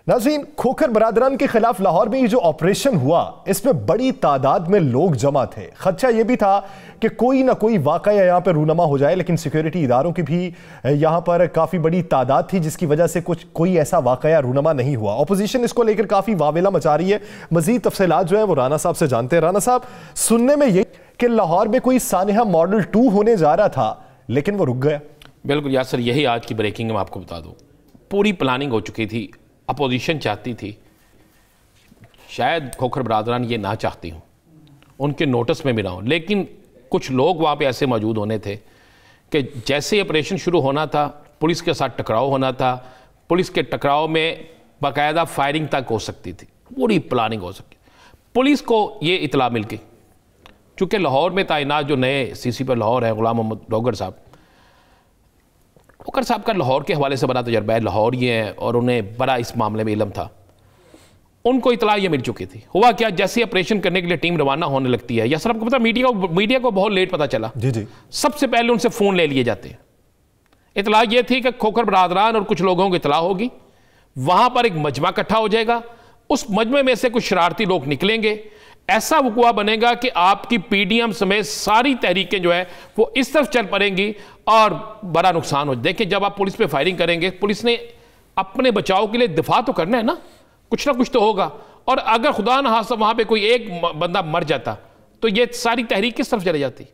नाज़रीन, खोखर बरादरान के खिलाफ लाहौर में ये जो ऑपरेशन हुआ इसमें बड़ी तादाद में लोग जमा थे। खदशा ये भी था कि कोई ना कोई वाक़या यहाँ पर रूनमा हो जाए, लेकिन सिक्योरिटी इदारों की भी यहाँ पर काफ़ी बड़ी तादाद थी जिसकी वजह से कोई ऐसा वाक़या रूनमा नहीं हुआ। अपोजिशन इसको लेकर काफ़ी वावेला मचा रही है। मज़ीद तफसीलात जो है वो राना साहब से जानते हैं। राना साहब, सुनने में ये कि लाहौर में कोई सानिहा मॉडल 2 होने जा रहा था लेकिन वो रुक गया। बिल्कुल यासर, यही आज की ब्रेकिंग में आपको बता दूँ। पूरी प्लानिंग हो चुकी थी, अपोजिशन चाहती थी, शायद खोखर बरादरान ये ना चाहती हूँ, उनके नोटिस में भी ना हो, लेकिन कुछ लोग वहाँ पे ऐसे मौजूद होने थे कि जैसे ऑपरेशन शुरू होना था पुलिस के साथ टकराव होना था, पुलिस के टकराव में बाकायदा फायरिंग तक हो सकती थी, पूरी प्लानिंग हो सकती। पुलिस को ये इतला मिल गई, चूँकि लाहौर में तैनात जो नए CC पर लाहौर है गुलाम मोहम्मद डोगर साहब का लाहौर के हवाले से बड़ा तजर्बा है, लाहौर ये है और उन्हें बड़ा इस मामले में इल्म था। उनको इतला ये मिल चुकी थी। हुआ क्या, जैसे ऑपरेशन करने के लिए टीम रवाना होने लगती है, या सर आपको पता मीडिया को बहुत लेट पता चला। जी। सबसे पहले उनसे फ़ोन ले लिए जाते हैं। इतला ये थी कि खोखर बरादरान और कुछ लोगों को इतला होगी, वहां पर एक मजमा इकट्ठा हो जाएगा, उस मजमे में से कुछ शरारती लोग निकलेंगे, ऐसा वक़ुआ बनेगा कि आपकी PDM समेत सारी तहरीकें जो है वो इस तरफ चल पड़ेंगी और बड़ा नुकसान हो। देखिए, जब आप पुलिस पे फायरिंग करेंगे, पुलिस ने अपने बचाव के लिए दिफा तो करना है ना कुछ तो होगा। और अगर खुदा न खास्ता वहां पे कोई एक बंदा मर जाता तो ये सारी तहरीक किस तरफ चले जाती।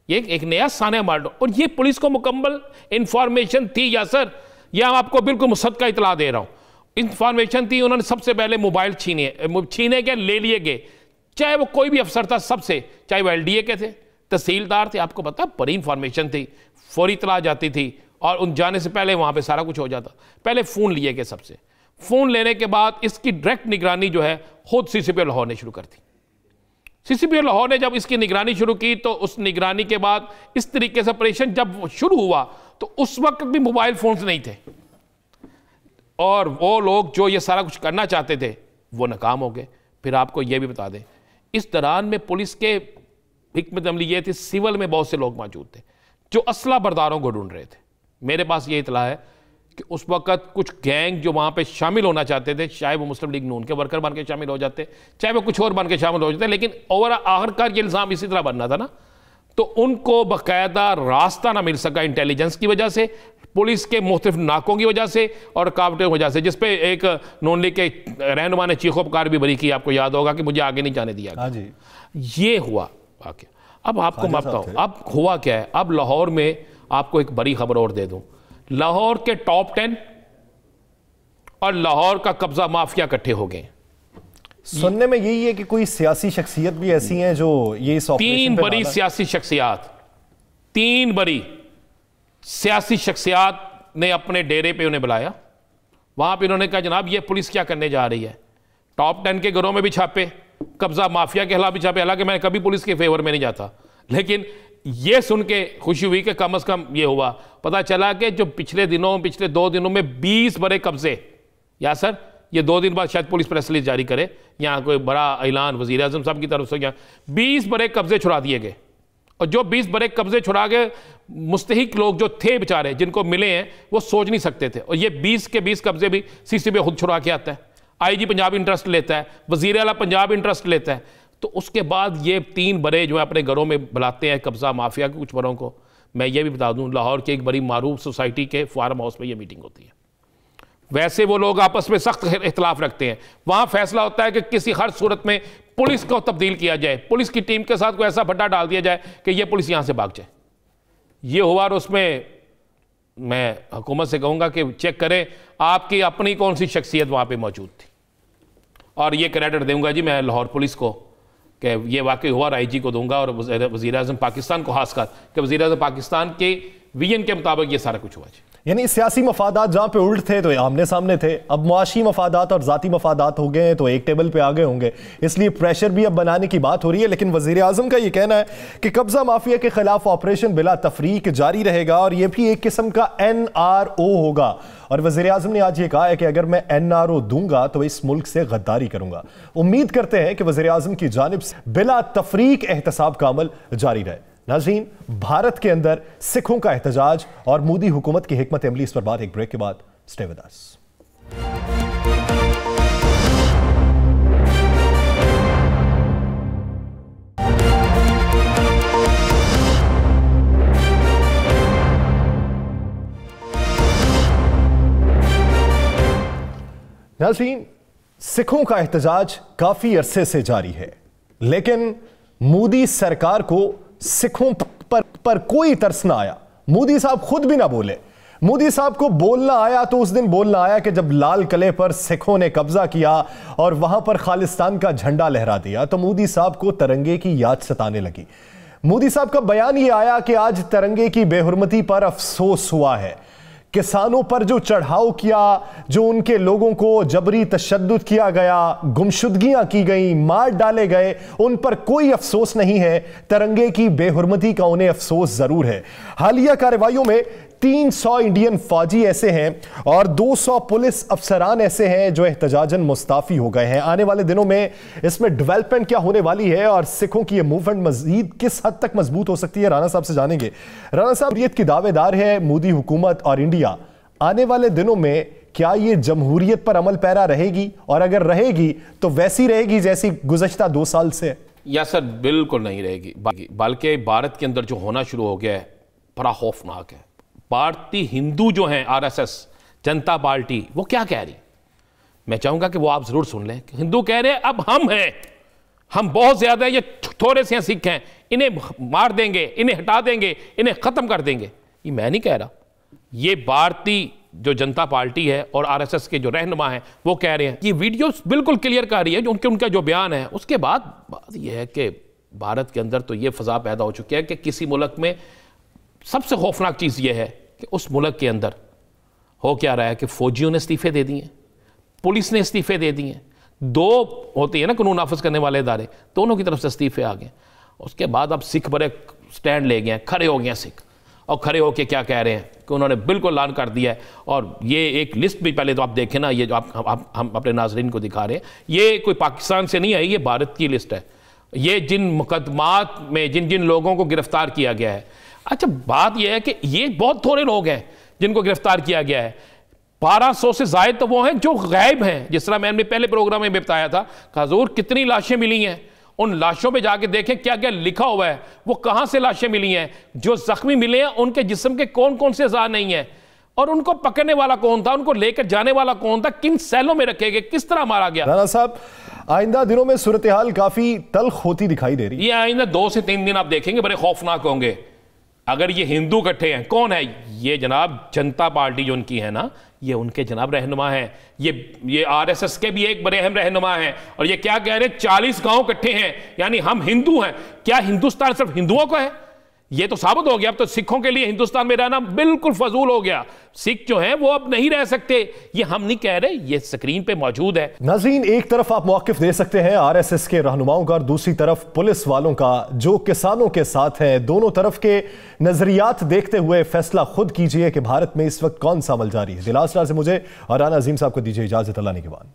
ये एक नया सानिया मॉडल, और ये पुलिस को मुकम्मल इंफॉर्मेशन थी। या सर, यह आपको बिल्कुल मुसद्दका इतला दे रहा हूं, इंफॉर्मेशन थी। उन्होंने सबसे पहले मोबाइल छीने के ले लिए गए, चाहे वो कोई भी अफसर था, सबसे, चाहे वो LDA के थे, तहसीलदार थे, आपको पता बड़ी इंफॉर्मेशन थी, फौरी इतला जाती थी और उन जाने से पहले वहां पे सारा कुछ हो जाता। पहले फ़ोन लिए गए सबसे, फ़ोन लेने के बाद इसकी डायरेक्ट निगरानी जो है खुद CCP लाहौर ने शुरू कर दी। CCP लाहौर ने जब इसकी निगरानी शुरू की तो उस निगरानी के बाद इस तरीके से ऑपरेशन जब शुरू हुआ तो उस वक्त भी मोबाइल फोन्स नहीं थे। और वो लोग जो ये सारा कुछ करना चाहते थे वो नाकाम हो गए। फिर आपको ये भी बता दें, इस दौरान में पुलिस के हिकमत अमली ये थी, सिविल में बहुत से लोग मौजूद थे जो असला बरदारों को ढूंढ रहे थे। मेरे पास ये इतला है कि उस वक्त कुछ गैंग जो वहाँ पे शामिल होना चाहते थे, चाहे वो मुस्लिम लीग नून के वर्कर बन के शामिल हो जाते, चाहे वो कुछ और बन के शामिल हो जाते, लेकिन आखिरकार ये इल्ज़ाम इसी तरह बनना था ना, तो उनको बाकायदा रास्ता ना मिल सका इंटेलिजेंस की वजह से, पुलिस के मुख्तलिफ नाकों की वजह से और रुकावटों की वजह से, जिसपे एक नून लीग के रहनुमा ने चीखो पुकार भी बरी की, आपको याद होगा कि मुझे आगे नहीं जाने दिया। हाँ जी, ये हुआ वाकया। अब आपको मैं बताऊं अब हुआ क्या है। अब लाहौर में आपको एक बड़ी खबर और दे दूं, लाहौर के टॉप 10 और लाहौर का कब्जा माफिया इकट्ठे हो गए। सुनने में यही है कि कोई सियासी शख्सियत भी ऐसी हैं जो ये इस ऑपरेशन 3 बड़ी सियासी शख्सियात, 3 बड़ी सियासी शख्सियात ने अपने डेरे पे उन्हें बुलाया। वहां पे उन्होंने कहा जनाब ये पुलिस क्या करने जा रही है। टॉप 10 के घरों में भी छापे, कब्जा माफिया के खिलाफ भी छापे। हालांकि मैं कभी पुलिस के फेवर में नहीं जाता, लेकिन ये सुन के खुशी हुई कि कम से कम ये हुआ। पता चला कि जो पिछले 2 दिनों में 20 बड़े कब्जे, या सर ये 2 दिन बाद शायद पुलिस प्रेस रिलीज जारी करे, यहाँ कोई बड़ा ऐलान वजीर आजम साहब की तरफ से, यहाँ 20 बड़े कब्जे छुड़ा दिए गए। और जो 20 बड़े कब्जे छुड़ा के मुस्तहिक लोग जो थे बेचारे, जिनको मिले हैं, वो सोच नहीं सकते थे। और ये 20 के 20 कब्जे भी सीसीबी खुद छुड़ा के आता है, आईजी पंजाब इंटरेस्ट लेता है, वजीर आला पंजाब इंटरेस्ट लेता है। तो उसके बाद ये 3 बड़े जो है अपने घरों में बुलाते हैं कब्जा माफिया के कुछ बड़ों को। मैं ये भी बता दूं, लाहौर की एक बड़ी मारूफ सोसाइटी के फार्म हाउस में ये मीटिंग होती है। वैसे वो लोग आपस में सख्त इख्तलाफ रखते हैं, वहां फैसला होता है कि किसी हर सूरत में पुलिस को तब्दील किया जाए, पुलिस की टीम के साथ कोई ऐसा भट्टा डाल दिया जाए कि ये पुलिस यहां से भाग जाए। ये हुआ। और उसमें मैं हुकूमत से कहूंगा कि चेक करें आपकी अपनी कौन सी शख्सियत वहां पे मौजूद थी। और ये क्रेडिट दूंगा जी मैं लाहौर पुलिस को कि ये वाकई हुआ, और आईजी को दूंगा और वज़ीर आज़म पाकिस्तान को खासकर कि वज़ीर आज़म पाकिस्तान के विजन के मुताबिक ये सारा कुछ हुआ जी। यानी सियासी मफादात जहां पे उल्ट थे तो आमने सामने थे, अब मुआशी मफादात और ज़ाती मफादात हो गए हैं तो एक टेबल पे आ गए होंगे, इसलिए प्रेशर भी अब बनाने की बात हो रही है। लेकिन वज़ीर आज़म का ये कहना है कि कब्जा माफिया के खिलाफ ऑपरेशन बिला तफरीक जारी रहेगा और ये भी एक किस्म का NRO होगा। और वज़ीर आज़म ने आज ये कहा है कि अगर मैं NRO दूंगा तो इस मुल्क से गद्दारी करूंगा। उम्मीद करते हैं कि वज़ीर आज़म की जानिब से बिला तफरीक एहतसाब का अमल जारी रहे। नाज़रीन, भारत के अंदर सिखों का एहतजाज और मोदी हुकूमत की हिकमत अमली, इस पर बात एक ब्रेक के बाद। Stay with us. नाज़रीन, सिखों का एहतजाज काफी अरसे से जारी है, लेकिन मोदी सरकार को सिखों पर कोई तरस ना आया। मोदी साहब खुद भी ना बोले। मोदी साहब को बोलना आया तो उस दिन बोलना आया कि जब लाल किले पर सिखों ने कब्जा किया और वहां पर खालिस्तान का झंडा लहरा दिया तो मोदी साहब को तिरंगे की याद सताने लगी। मोदी साहब का बयान यह आया कि आज तिरंगे की बेहुरमती पर अफसोस हुआ है। किसानों पर जो चढ़ाव किया, जो उनके लोगों को जबरी तशद्दुद किया गया, गुमशुदगियां की गई, मार डाले गए, उन पर कोई अफसोस नहीं है। तिरंगे की बेहुरमती का उन्हें अफसोस जरूर है। हालिया कार्रवाइयों में 300 इंडियन फौजी ऐसे हैं और 200 पुलिस अफसरान ऐसे हैं जो एहतजाजन मुस्ताफी हो गए हैं। आने वाले दिनों में इसमें डेवलपमेंट क्या होने वाली है और सिखों की यह मूवमेंट मजीद किस हद तक मजबूत हो सकती है, राणा साहब से जानेंगे। राणा साहब, जमहूरियत की दावेदार है मोदी हुकूमत और इंडिया, आने वाले दिनों में क्या ये जमहूरियत पर अमल पैरा रहेगी, और अगर रहेगी तो वैसी रहेगी जैसी गुज़श्ता 2 साल से? या सर बिल्कुल नहीं रहेगी, बल्कि भारत के अंदर जो होना शुरू हो गया है बड़ा खौफनाक है। भारतीय हिंदू जो हैं, RSS जनता पार्टी, वो क्या कह रही, मैं चाहूंगा कि वो आप जरूर सुन लें। हिंदू कह रहे हैं अब हम हैं, हम बहुत ज्यादा, ये थोड़े से सिख हैं, इन्हें मार देंगे, इन्हें हटा देंगे, इन्हें खत्म कर देंगे। ये मैं नहीं कह रहा, ये भारतीय जो जनता पार्टी है और RSS के जो रहनुमा हैं वो कह रहे हैं। ये वीडियो बिल्कुल क्लियर कर रही है जो उनका जो बयान है। उसके बाद बात यह है कि भारत के अंदर तो ये फजा पैदा हो चुकी है कि किसी मुल्क में सबसे खौफनाक चीज़ यह है कि उस मुल्क के अंदर हो क्या रहा है कि फौजियों ने इस्तीफे दे दिए, पुलिस ने इस्तीफे दे दिए, 2 होती है ना कानून नाफिज करने वाले इदारे, दोनों की तरफ से इस्तीफे आ गए। उसके बाद अब सिख बड़े स्टैंड ले गए, खड़े हो गए सिख, और खड़े होके क्या कह रहे हैं कि उन्होंने बिल्कुल ऐलान कर दिया है। और ये एक लिस्ट भी पहले तो आप देखें ना, ये जो हम अपने नाजरीन को दिखा रहे हैं, ये कोई पाकिस्तान से नहीं आई, ये भारत की लिस्ट है। ये जिन मुकदमात में जिन जिन लोगों को गिरफ्तार किया गया है। अच्छा, बात यह है कि ये बहुत थोड़े लोग हैं जिनको गिरफ्तार किया गया है। 1200 से ज्यादा तो वो हैं जो गायब हैं। जिस तरह मैंने पहले प्रोग्राम में बताया था, हजूर कितनी लाशें मिली हैं, उन लाशों पे जाके देखें क्या क्या लिखा हुआ है, वो कहां से लाशें मिली हैं, जो जख्मी मिले हैं उनके जिस्म के कौन कौन से अज़ा नहीं है, और उनको पकड़ने वाला कौन था, उनको लेकर जाने वाला कौन था, किन सेलों में रखे गए, किस तरह मारा गया। राणा साहब, आइंदा दिनों में सूरत हाल काफी तल्ख होती दिखाई दे रही है। ये आइंदा 2 से 3 दिन आप देखेंगे बड़े खौफनाक होंगे। अगर ये हिंदू इकट्ठे हैं, कौन है ये? जनाब जनता पार्टी जो उनकी है ना, ये उनके जनाब रहनुमा हैं। ये आरएसएस के भी एक बड़े अहम रहनुमा हैं। और ये क्या कह रहे हैं, 40 गांव इकट्ठे हैं, यानी हम हिंदू हैं। क्या हिंदुस्तान सिर्फ हिंदुओं को है? ये तो साबित हो गया। अब तो सिखों के लिए हिंदुस्तान में रहना बिल्कुल फजूल हो गया। सिख जो हैं वो अब नहीं रह सकते। ये हम नहीं कह रहे, ये स्क्रीन पे मौजूद है। नाज़रीन, एक तरफ आप मौक़िफ़ दे सकते हैं आरएसएस के रहनुमाओं का और दूसरी तरफ पुलिस वालों का जो किसानों के साथ हैं। दोनों तरफ के नजरियात देखते हुए फैसला खुद कीजिए कि भारत में इस वक्त कौन सा अमल जारी है। दिलासरा से मुझे और राणा अजीम साहब को दीजिए इजाजत। अल्लाह ने के बाद।